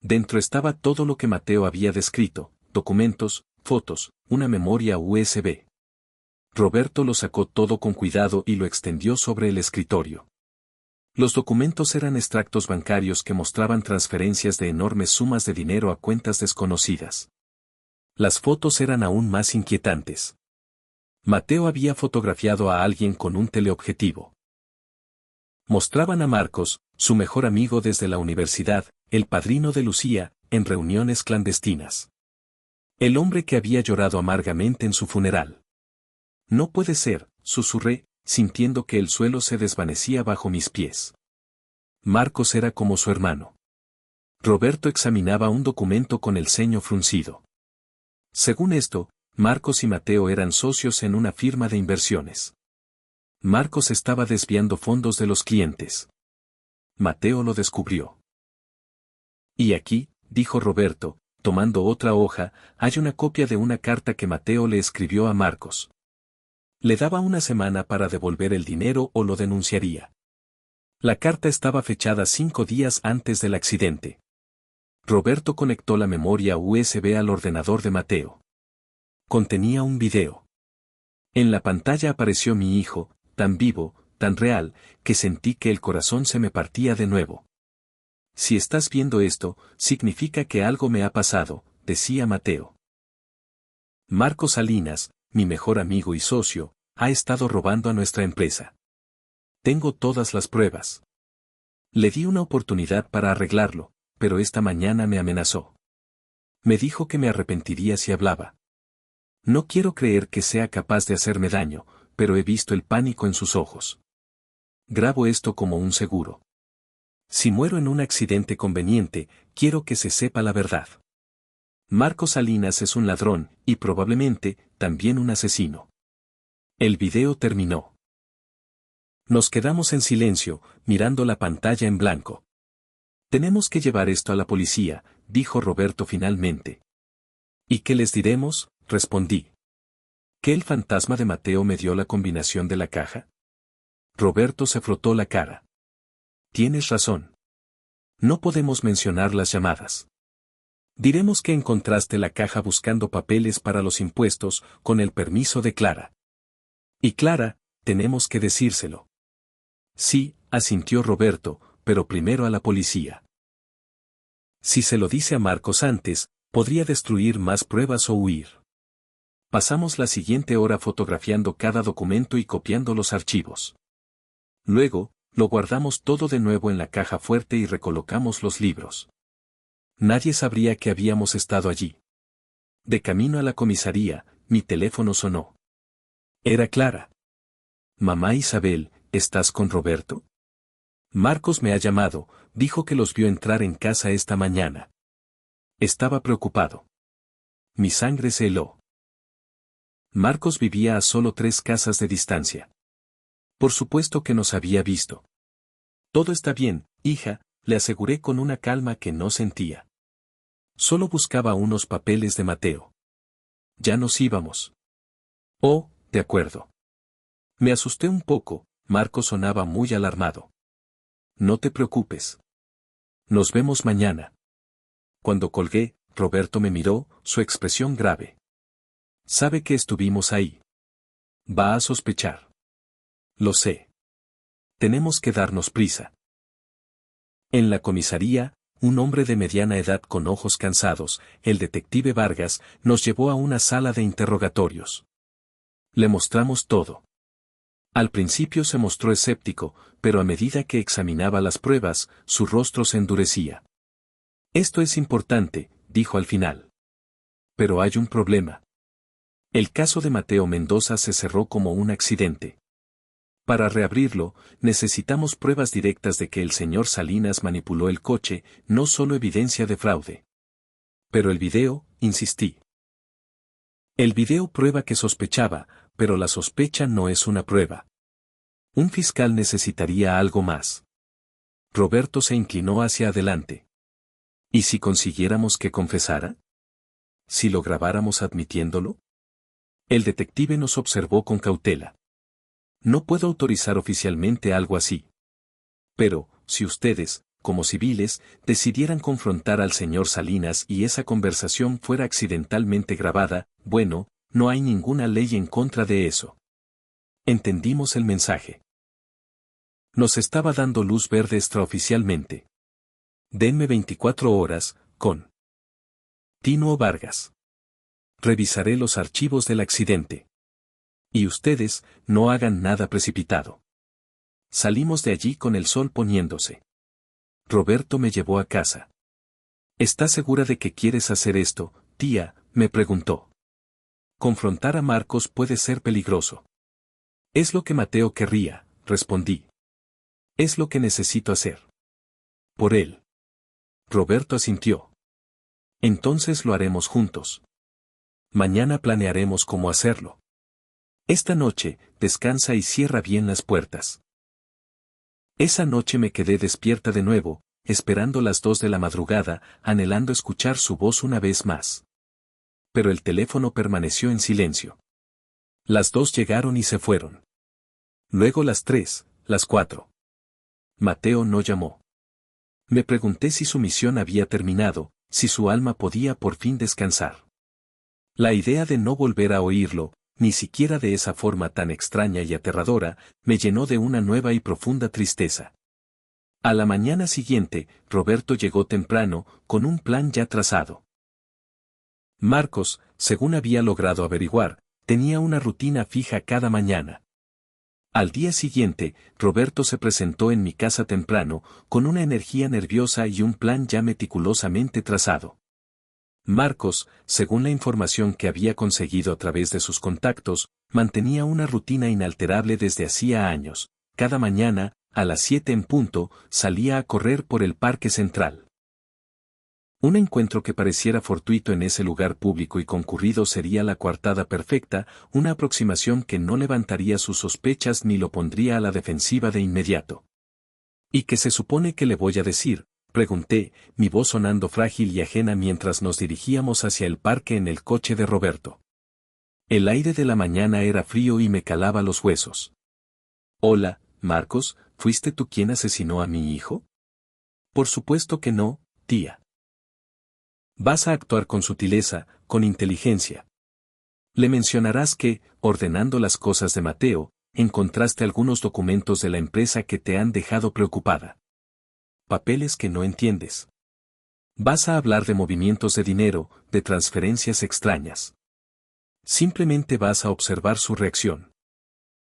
Dentro estaba todo lo que Mateo había descrito, documentos, fotos, una memoria USB. Roberto lo sacó todo con cuidado y lo extendió sobre el escritorio. Los documentos eran extractos bancarios que mostraban transferencias de enormes sumas de dinero a cuentas desconocidas. Las fotos eran aún más inquietantes. Mateo había fotografiado a alguien con un teleobjetivo. Mostraban a Marcos, su mejor amigo desde la universidad, el padrino de Lucía, en reuniones clandestinas. El hombre que había llorado amargamente en su funeral. No puede ser, susurré, sintiendo que el suelo se desvanecía bajo mis pies. Marcos era como su hermano. Roberto examinaba un documento con el ceño fruncido. Según esto, Marcos y Mateo eran socios en una firma de inversiones. Marcos estaba desviando fondos de los clientes. Mateo lo descubrió. Y aquí, dijo Roberto, tomando otra hoja, hay una copia de una carta que Mateo le escribió a Marcos. Le daba una semana para devolver el dinero o lo denunciaría. La carta estaba fechada 5 días antes del accidente. Roberto conectó la memoria USB al ordenador de Mateo. Contenía un video. En la pantalla apareció mi hijo, tan vivo, tan real, que sentí que el corazón se me partía de nuevo. Si estás viendo esto, significa que algo me ha pasado, decía Mateo. Marcos Salinas, mi mejor amigo y socio, ha estado robando a nuestra empresa. Tengo todas las pruebas. Le di una oportunidad para arreglarlo, pero esta mañana me amenazó. Me dijo que me arrepentiría si hablaba. No quiero creer que sea capaz de hacerme daño, pero he visto el pánico en sus ojos. Grabo esto como un seguro. Si muero en un accidente conveniente, quiero que se sepa la verdad. Marcos Salinas es un ladrón, y probablemente, también un asesino. El video terminó. Nos quedamos en silencio, mirando la pantalla en blanco. Tenemos que llevar esto a la policía, dijo Roberto finalmente. ¿Y qué les diremos?, respondí. ¿Que el fantasma de Mateo me dio la combinación de la caja? Roberto se frotó la cara. Tienes razón. No podemos mencionar las llamadas. Diremos que encontraste la caja buscando papeles para los impuestos, con el permiso de Clara. Y Clara, tenemos que decírselo. Sí, asintió Roberto, pero primero a la policía. Si se lo dice a Marcos antes, podría destruir más pruebas o huir. Pasamos la siguiente hora fotografiando cada documento y copiando los archivos. Luego, lo guardamos todo de nuevo en la caja fuerte y recolocamos los libros. Nadie sabría que habíamos estado allí. De camino a la comisaría, mi teléfono sonó. Era Clara. Mamá Isabel, ¿estás con Roberto? Marcos me ha llamado, dijo que los vio entrar en casa esta mañana. Estaba preocupado. Mi sangre se heló. Marcos vivía a solo 3 casas de distancia. Por supuesto que nos había visto. Todo está bien, hija, le aseguré con una calma que no sentía. Solo buscaba unos papeles de Mateo. Ya nos íbamos. Oh, de acuerdo. Me asusté un poco, Marcos sonaba muy alarmado. No te preocupes. Nos vemos mañana. Cuando colgué, Roberto me miró, su expresión grave. Sabe que estuvimos ahí. Va a sospechar. Lo sé. Tenemos que darnos prisa. En la comisaría, un hombre de mediana edad con ojos cansados, el detective Vargas, nos llevó a una sala de interrogatorios. Le mostramos todo. Al principio se mostró escéptico, pero a medida que examinaba las pruebas, su rostro se endurecía. Esto es importante, dijo al final. Pero hay un problema. El caso de Mateo Mendoza se cerró como un accidente. Para reabrirlo, necesitamos pruebas directas de que el señor Salinas manipuló el coche, no solo evidencia de fraude. Pero el video, insistí. El video prueba que sospechaba, pero la sospecha no es una prueba. Un fiscal necesitaría algo más. Roberto se inclinó hacia adelante. ¿Y si consiguiéramos que confesara? ¿Si lo grabáramos admitiéndolo? El detective nos observó con cautela. No puedo autorizar oficialmente algo así. Pero, si ustedes, como civiles, decidieran confrontar al señor Salinas y esa conversación fuera accidentalmente grabada, bueno, no hay ninguna ley en contra de eso. Entendimos el mensaje. Nos estaba dando luz verde extraoficialmente. Denme 24 horas, con Tino Vargas. Revisaré los archivos del accidente. Y ustedes, no hagan nada precipitado. Salimos de allí con el sol poniéndose. Roberto me llevó a casa. ¿Estás segura de que quieres hacer esto, tía?, me preguntó. Confrontar a Marcos puede ser peligroso. Es lo que Mateo querría, respondí. Es lo que necesito hacer. Por él. Roberto asintió. Entonces lo haremos juntos. Mañana planearemos cómo hacerlo. Esta noche, descansa y cierra bien las puertas. Esa noche me quedé despierta de nuevo, esperando las 2 de la madrugada, anhelando escuchar su voz una vez más. Pero el teléfono permaneció en silencio. Las 2 llegaron y se fueron. Luego las 3, las 4. Mateo no llamó. Me pregunté si su misión había terminado, si su alma podía por fin descansar. La idea de no volver a oírlo, ni siquiera de esa forma tan extraña y aterradora, me llenó de una nueva y profunda tristeza. A la mañana siguiente, Roberto llegó temprano, con un plan ya trazado. Marcos, según había logrado averiguar, tenía una rutina fija cada mañana. Al día siguiente, Roberto se presentó en mi casa temprano, con una energía nerviosa y un plan ya meticulosamente trazado. Marcos, según la información que había conseguido a través de sus contactos, mantenía una rutina inalterable desde hacía años. Cada mañana, a las 7 en punto, salía a correr por el Parque Central. Un encuentro que pareciera fortuito en ese lugar público y concurrido sería la coartada perfecta, una aproximación que no levantaría sus sospechas ni lo pondría a la defensiva de inmediato. ¿Y qué se supone que le voy a decir?, pregunté, mi voz sonando frágil y ajena mientras nos dirigíamos hacia el parque en el coche de Roberto. El aire de la mañana era frío y me calaba los huesos. Hola, Marcos, ¿fuiste tú quien asesinó a mi hijo? Por supuesto que no, tía. Vas a actuar con sutileza, con inteligencia. Le mencionarás que, ordenando las cosas de Mateo, encontraste algunos documentos de la empresa que te han dejado preocupada. Papeles que no entiendes. Vas a hablar de movimientos de dinero, de transferencias extrañas. Simplemente vas a observar su reacción.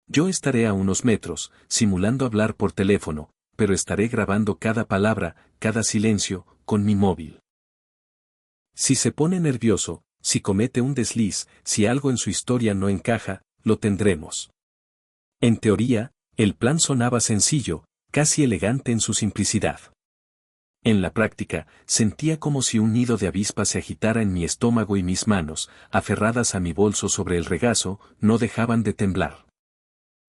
Yo estaré a unos metros, simulando hablar por teléfono, pero estaré grabando cada palabra, cada silencio, con mi móvil. Si se pone nervioso, si comete un desliz, si algo en su historia no encaja, lo tendremos. En teoría, el plan sonaba sencillo, casi elegante en su simplicidad. En la práctica, sentía como si un nido de avispas se agitara en mi estómago y mis manos, aferradas a mi bolso sobre el regazo, no dejaban de temblar.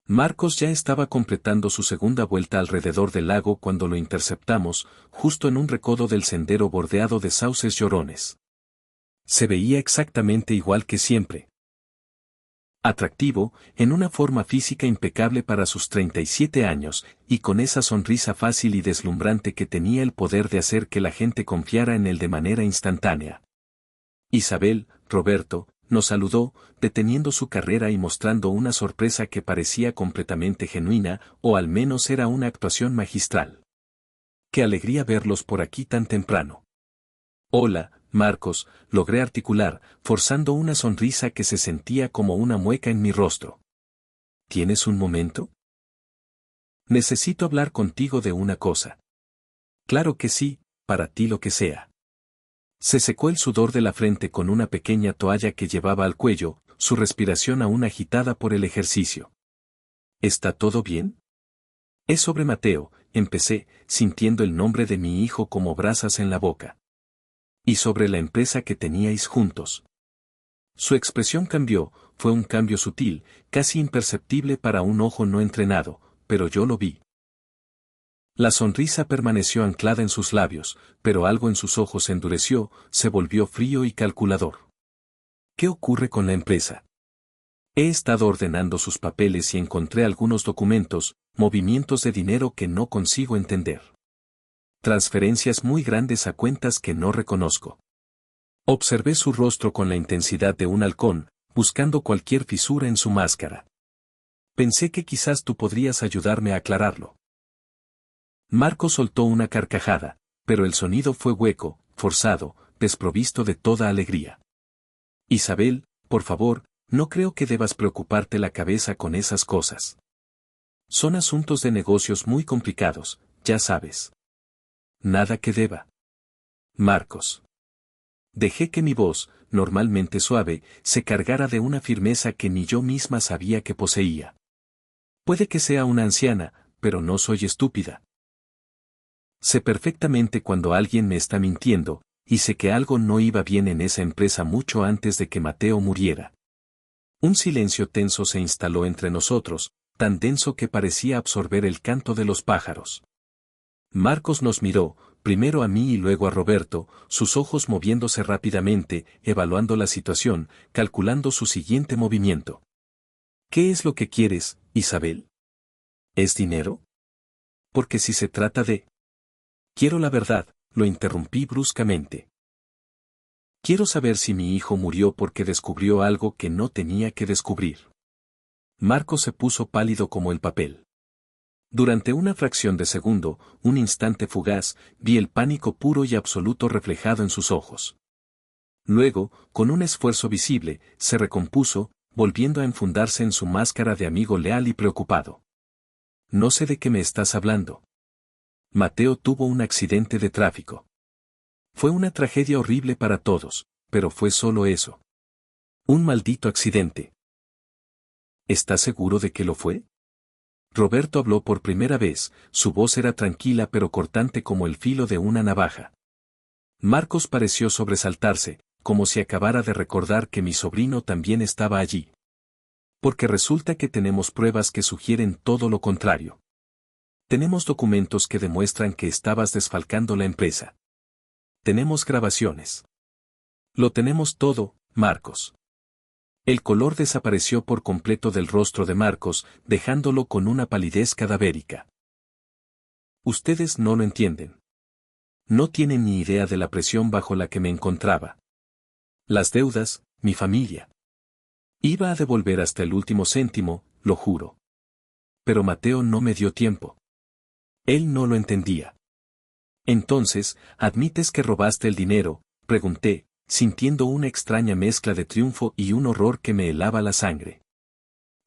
Marcos ya estaba completando su segunda vuelta alrededor del lago cuando lo interceptamos, justo en un recodo del sendero bordeado de sauces llorones. Se veía exactamente igual que siempre. Atractivo, en una forma física impecable para sus 37 años, y con esa sonrisa fácil y deslumbrante que tenía el poder de hacer que la gente confiara en él de manera instantánea. Isabel, Roberto, nos saludó, deteniendo su carrera y mostrando una sorpresa que parecía completamente genuina, o al menos era una actuación magistral. ¡Qué alegría verlos por aquí tan temprano! Hola, Marcos, logré articular, forzando una sonrisa que se sentía como una mueca en mi rostro. ¿Tienes un momento? Necesito hablar contigo de una cosa. Claro que sí, para ti lo que sea. Se secó el sudor de la frente con una pequeña toalla que llevaba al cuello, su respiración aún agitada por el ejercicio. ¿Está todo bien? Es sobre Mateo, empecé, sintiendo el nombre de mi hijo como brasas en la boca. Y sobre la empresa que teníais juntos. Su expresión cambió, fue un cambio sutil, casi imperceptible para un ojo no entrenado, pero yo lo vi. La sonrisa permaneció anclada en sus labios, pero algo en sus ojos se endureció, se volvió frío y calculador. ¿Qué ocurre con la empresa? He estado ordenando sus papeles y encontré algunos documentos, movimientos de dinero que no consigo entender. Transferencias muy grandes a cuentas que no reconozco. Observé su rostro con la intensidad de un halcón, buscando cualquier fisura en su máscara. Pensé que quizás tú podrías ayudarme a aclararlo. Marco soltó una carcajada, pero el sonido fue hueco, forzado, desprovisto de toda alegría. Isabel, por favor, no creo que debas preocuparte la cabeza con esas cosas. Son asuntos de negocios muy complicados, ya sabes. Nada que deba. Marcos. Dejé que mi voz, normalmente suave, se cargara de una firmeza que ni yo misma sabía que poseía. Puede que sea una anciana, pero no soy estúpida. Sé perfectamente cuando alguien me está mintiendo, y sé que algo no iba bien en esa empresa mucho antes de que Mateo muriera. Un silencio tenso se instaló entre nosotros, tan denso que parecía absorber el canto de los pájaros. Marcos nos miró, primero a mí y luego a Roberto, sus ojos moviéndose rápidamente, evaluando la situación, calculando su siguiente movimiento. ¿Qué es lo que quieres, Isabel? ¿Es dinero? Porque si se trata de... Quiero la verdad, lo interrumpí bruscamente. Quiero saber si mi hijo murió porque descubrió algo que no tenía que descubrir. Marcos se puso pálido como el papel. Durante una fracción de segundo, un instante fugaz, vi el pánico puro y absoluto reflejado en sus ojos. Luego, con un esfuerzo visible, se recompuso, volviendo a enfundarse en su máscara de amigo leal y preocupado. No sé de qué me estás hablando. Mateo tuvo un accidente de tráfico. Fue una tragedia horrible para todos, pero fue solo eso. Un maldito accidente. ¿Estás seguro de que lo fue? Roberto habló por primera vez, su voz era tranquila pero cortante como el filo de una navaja. Marcos pareció sobresaltarse, como si acabara de recordar que mi sobrino también estaba allí. Porque resulta que tenemos pruebas que sugieren todo lo contrario. Tenemos documentos que demuestran que estabas desfalcando la empresa. Tenemos grabaciones. Lo tenemos todo, Marcos. El color desapareció por completo del rostro de Marcos, dejándolo con una palidez cadavérica. Ustedes no lo entienden. No tienen ni idea de la presión bajo la que me encontraba. Las deudas, mi familia. Iba a devolver hasta el último céntimo, lo juro. Pero Mateo no me dio tiempo. Él no lo entendía. Entonces, ¿admites que robaste el dinero?, pregunté, sintiendo una extraña mezcla de triunfo y un horror que me helaba la sangre.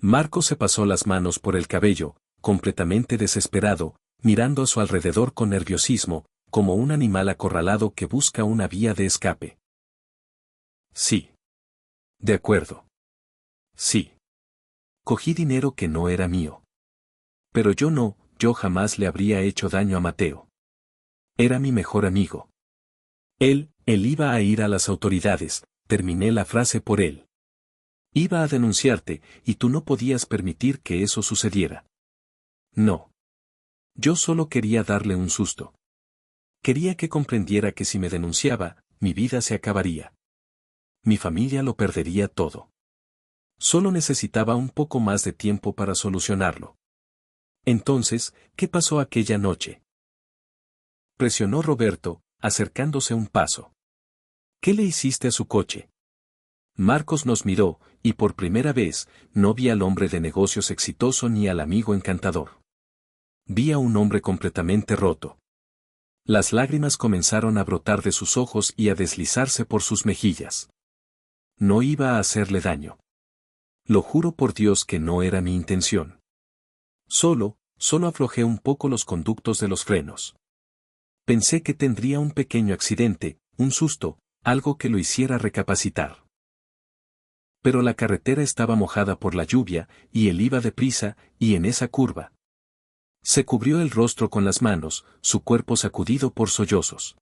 Marcos se pasó las manos por el cabello, completamente desesperado, mirando a su alrededor con nerviosismo, como un animal acorralado que busca una vía de escape. Sí. De acuerdo. Sí. Cogí dinero que no era mío. Pero yo jamás le habría hecho daño a Mateo. Era mi mejor amigo. Él iba a ir a las autoridades, terminé la frase por él. Iba a denunciarte, y tú no podías permitir que eso sucediera. No. Yo solo quería darle un susto. Quería que comprendiera que si me denunciaba, mi vida se acabaría. Mi familia lo perdería todo. Solo necesitaba un poco más de tiempo para solucionarlo. Entonces, ¿qué pasó aquella noche?, presionó Roberto, acercándose un paso. ¿Qué le hiciste a su coche? Marcos nos miró, y por primera vez, no vi al hombre de negocios exitoso ni al amigo encantador. Vi a un hombre completamente roto. Las lágrimas comenzaron a brotar de sus ojos y a deslizarse por sus mejillas. No iba a hacerle daño. Lo juro por Dios que no era mi intención. Solo aflojé un poco los conductos de los frenos. Pensé que tendría un pequeño accidente, un susto, algo que lo hiciera recapacitar. Pero la carretera estaba mojada por la lluvia, y él iba deprisa, y en esa curva. Se cubrió el rostro con las manos, su cuerpo sacudido por sollozos.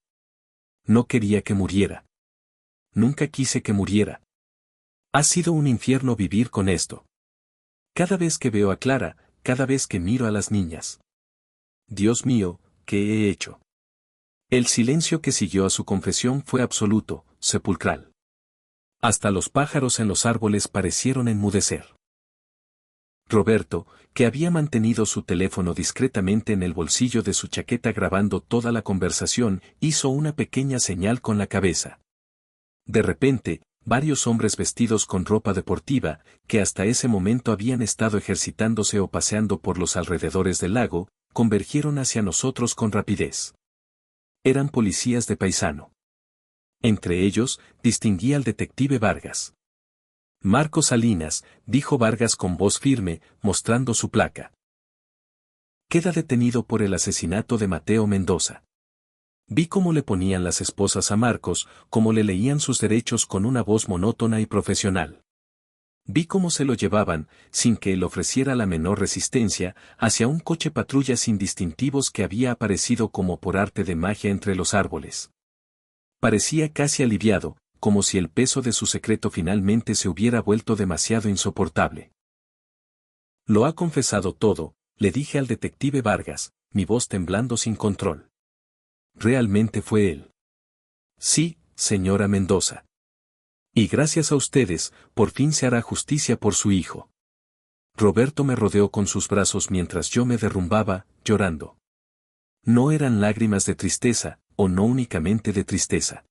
No quería que muriera. Nunca quise que muriera. Ha sido un infierno vivir con esto. Cada vez que veo a Clara, cada vez que miro a las niñas. Dios mío, ¿qué he hecho? El silencio que siguió a su confesión fue absoluto, sepulcral. Hasta los pájaros en los árboles parecieron enmudecer. Roberto, que había mantenido su teléfono discretamente en el bolsillo de su chaqueta grabando toda la conversación, hizo una pequeña señal con la cabeza. De repente, varios hombres vestidos con ropa deportiva, que hasta ese momento habían estado ejercitándose o paseando por los alrededores del lago, convergieron hacia nosotros con rapidez. Eran policías de paisano. Entre ellos, distinguí al detective Vargas. Marcos Salinas, dijo Vargas con voz firme, mostrando su placa. Queda detenido por el asesinato de Mateo Mendoza. Vi cómo le ponían las esposas a Marcos, cómo le leían sus derechos con una voz monótona y profesional. Vi cómo se lo llevaban, sin que él ofreciera la menor resistencia, hacia un coche patrulla sin distintivos que había aparecido como por arte de magia entre los árboles. Parecía casi aliviado, como si el peso de su secreto finalmente se hubiera vuelto demasiado insoportable. Lo ha confesado todo, le dije al detective Vargas, mi voz temblando sin control. Realmente fue él. Sí, señora Mendoza. Y gracias a ustedes, por fin se hará justicia por su hijo. Roberto me rodeó con sus brazos mientras yo me derrumbaba, llorando. No eran lágrimas de tristeza, o no únicamente de tristeza.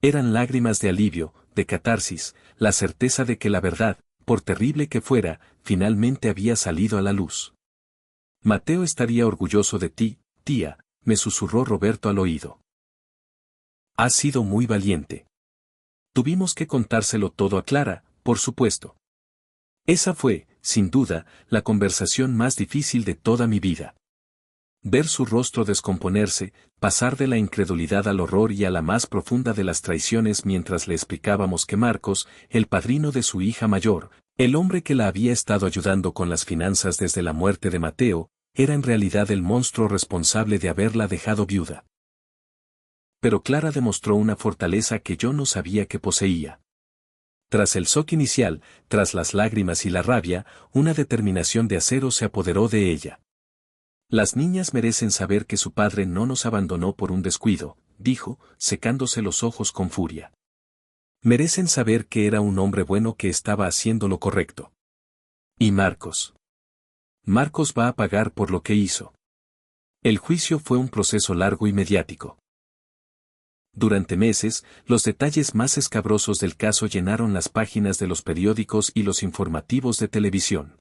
Eran lágrimas de alivio, de catarsis, la certeza de que la verdad, por terrible que fuera, finalmente había salido a la luz. Mateo estaría orgulloso de ti, tía, me susurró Roberto al oído. Has sido muy valiente. Tuvimos que contárselo todo a Clara, por supuesto. Esa fue, sin duda, la conversación más difícil de toda mi vida. Ver su rostro descomponerse, pasar de la incredulidad al horror y a la más profunda de las traiciones mientras le explicábamos que Marcos, el padrino de su hija mayor, el hombre que la había estado ayudando con las finanzas desde la muerte de Mateo, era en realidad el monstruo responsable de haberla dejado viuda. Pero Clara demostró una fortaleza que yo no sabía que poseía. Tras el shock inicial, tras las lágrimas y la rabia, una determinación de acero se apoderó de ella. Las niñas merecen saber que su padre no nos abandonó por un descuido, dijo, secándose los ojos con furia. Merecen saber que era un hombre bueno que estaba haciendo lo correcto. ¿Y Marcos? Marcos va a pagar por lo que hizo. El juicio fue un proceso largo y mediático. Durante meses, los detalles más escabrosos del caso llenaron las páginas de los periódicos y los informativos de televisión.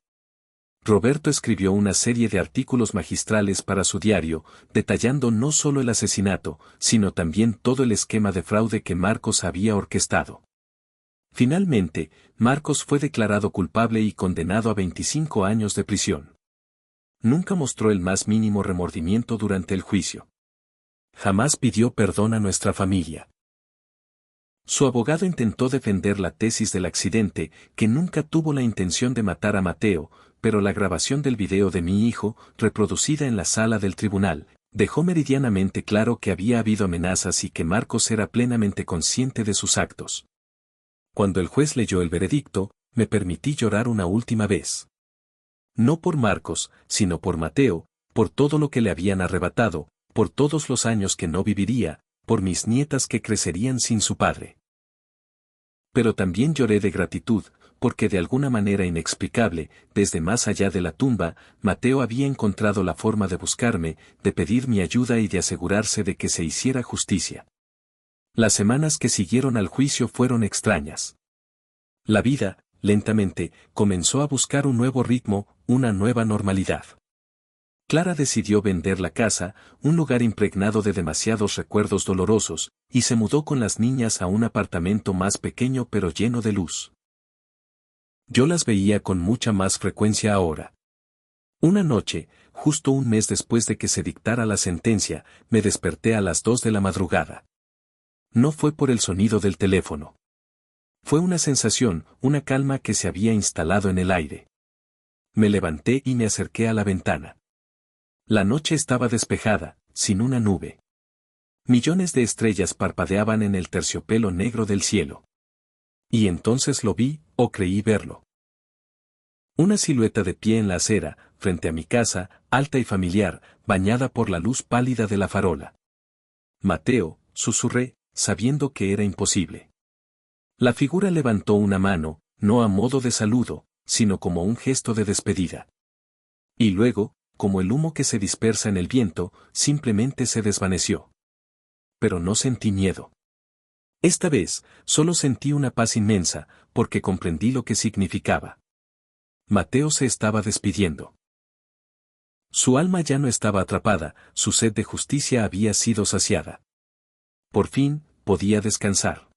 Roberto escribió una serie de artículos magistrales para su diario, detallando no solo el asesinato, sino también todo el esquema de fraude que Marcos había orquestado. Finalmente, Marcos fue declarado culpable y condenado a 25 años de prisión. Nunca mostró el más mínimo remordimiento durante el juicio. Jamás pidió perdón a nuestra familia. Su abogado intentó defender la tesis del accidente, que nunca tuvo la intención de matar a Mateo, pero la grabación del video de mi hijo, reproducida en la sala del tribunal, dejó meridianamente claro que había habido amenazas y que Marcos era plenamente consciente de sus actos. Cuando el juez leyó el veredicto, me permití llorar una última vez. No por Marcos, sino por Mateo, por todo lo que le habían arrebatado, por todos los años que no viviría, por mis nietas que crecerían sin su padre. Pero también lloré de gratitud, porque de alguna manera inexplicable, desde más allá de la tumba, Mateo había encontrado la forma de buscarme, de pedir mi ayuda y de asegurarse de que se hiciera justicia. Las semanas que siguieron al juicio fueron extrañas. La vida, lentamente, comenzó a buscar un nuevo ritmo, una nueva normalidad. Clara decidió vender la casa, un lugar impregnado de demasiados recuerdos dolorosos, y se mudó con las niñas a un apartamento más pequeño pero lleno de luz. Yo las veía con mucha más frecuencia ahora. Una noche, justo un mes después de que se dictara la sentencia, me desperté a las 2 de la madrugada. No fue por el sonido del teléfono. Fue una sensación, una calma que se había instalado en el aire. Me levanté y me acerqué a la ventana. La noche estaba despejada, sin una nube. Millones de estrellas parpadeaban en el terciopelo negro del cielo. Y entonces lo vi, o creí verlo. Una silueta de pie en la acera, frente a mi casa, alta y familiar, bañada por la luz pálida de la farola. Mateo, susurré, sabiendo que era imposible. La figura levantó una mano, no a modo de saludo, sino como un gesto de despedida. Y luego, como el humo que se dispersa en el viento, simplemente se desvaneció. Pero no sentí miedo. Esta vez, solo sentí una paz inmensa, porque comprendí lo que significaba. Mateo se estaba despidiendo. Su alma ya no estaba atrapada, su sed de justicia había sido saciada. Por fin, podía descansar.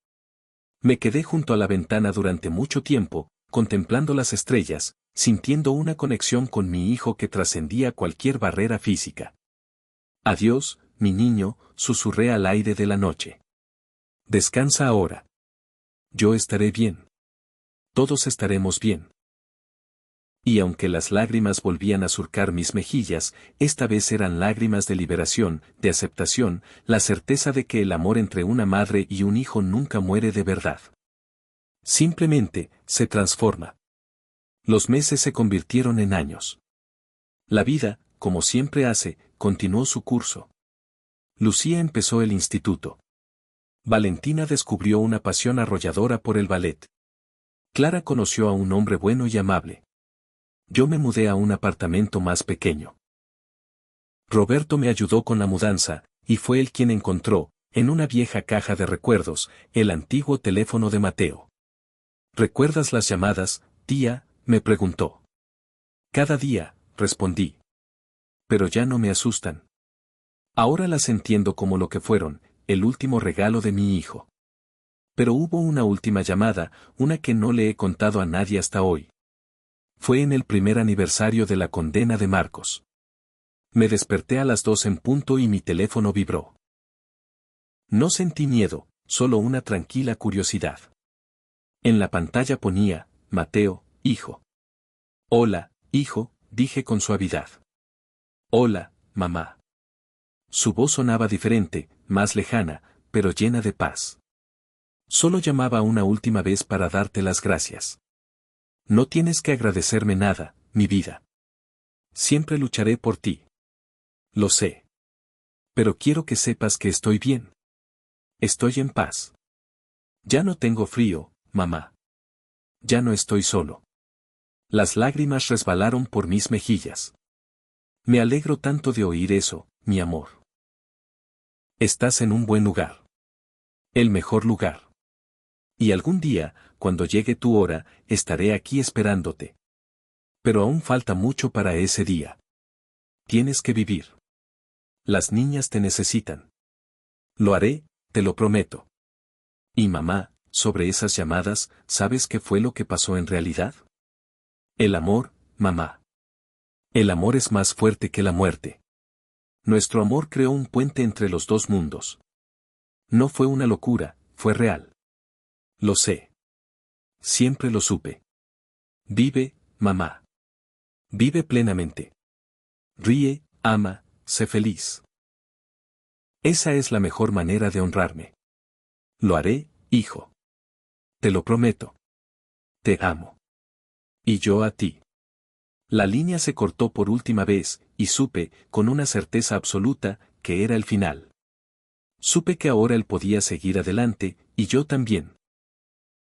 Me quedé junto a la ventana durante mucho tiempo, contemplando las estrellas, sintiendo una conexión con mi hijo que trascendía cualquier barrera física. Adiós, mi niño, susurré al aire de la noche. Descansa ahora. Yo estaré bien. Todos estaremos bien. Y aunque las lágrimas volvían a surcar mis mejillas, esta vez eran lágrimas de liberación, de aceptación, la certeza de que el amor entre una madre y un hijo nunca muere de verdad. Simplemente, se transforma. Los meses se convirtieron en años. La vida, como siempre hace, continuó su curso. Lucía empezó el instituto. Valentina descubrió una pasión arrolladora por el ballet. Clara conoció a un hombre bueno y amable. Yo me mudé a un apartamento más pequeño. Roberto me ayudó con la mudanza, y fue él quien encontró, en una vieja caja de recuerdos, el antiguo teléfono de Mateo. ¿Recuerdas las llamadas, tía?, me preguntó. Cada día, respondí. Pero ya no me asustan. Ahora las entiendo como lo que fueron, el último regalo de mi hijo. Pero hubo una última llamada, una que no le he contado a nadie hasta hoy. Fue en el primer aniversario de la condena de Marcos. Me desperté a las 2 en punto y mi teléfono vibró. No sentí miedo, solo una tranquila curiosidad. En la pantalla ponía, Mateo, hijo. Hola, hijo, dije con suavidad. Hola, mamá. Su voz sonaba diferente, más lejana, pero llena de paz. Solo llamaba una última vez para darte las gracias. No tienes que agradecerme nada, mi vida. Siempre lucharé por ti. Lo sé. Pero quiero que sepas que estoy bien. Estoy en paz. Ya no tengo frío, mamá. Ya no estoy solo. Las lágrimas resbalaron por mis mejillas. Me alegro tanto de oír eso, mi amor. Estás en un buen lugar. El mejor lugar. Y algún día, cuando llegue tu hora, estaré aquí esperándote. Pero aún falta mucho para ese día. Tienes que vivir. Las niñas te necesitan. Lo haré, te lo prometo. Y mamá, sobre esas llamadas, ¿sabes qué fue lo que pasó en realidad? El amor, mamá. El amor es más fuerte que la muerte. Nuestro amor creó un puente entre los dos mundos. No fue una locura, fue real. Lo sé. Siempre lo supe. Vive, mamá. Vive plenamente. Ríe, ama, sé feliz. Esa es la mejor manera de honrarme. Lo haré, hijo. Te lo prometo. Te amo. Y yo a ti. La línea se cortó por última vez, y supe, con una certeza absoluta, que era el final. Supe que ahora él podía seguir adelante, y yo también.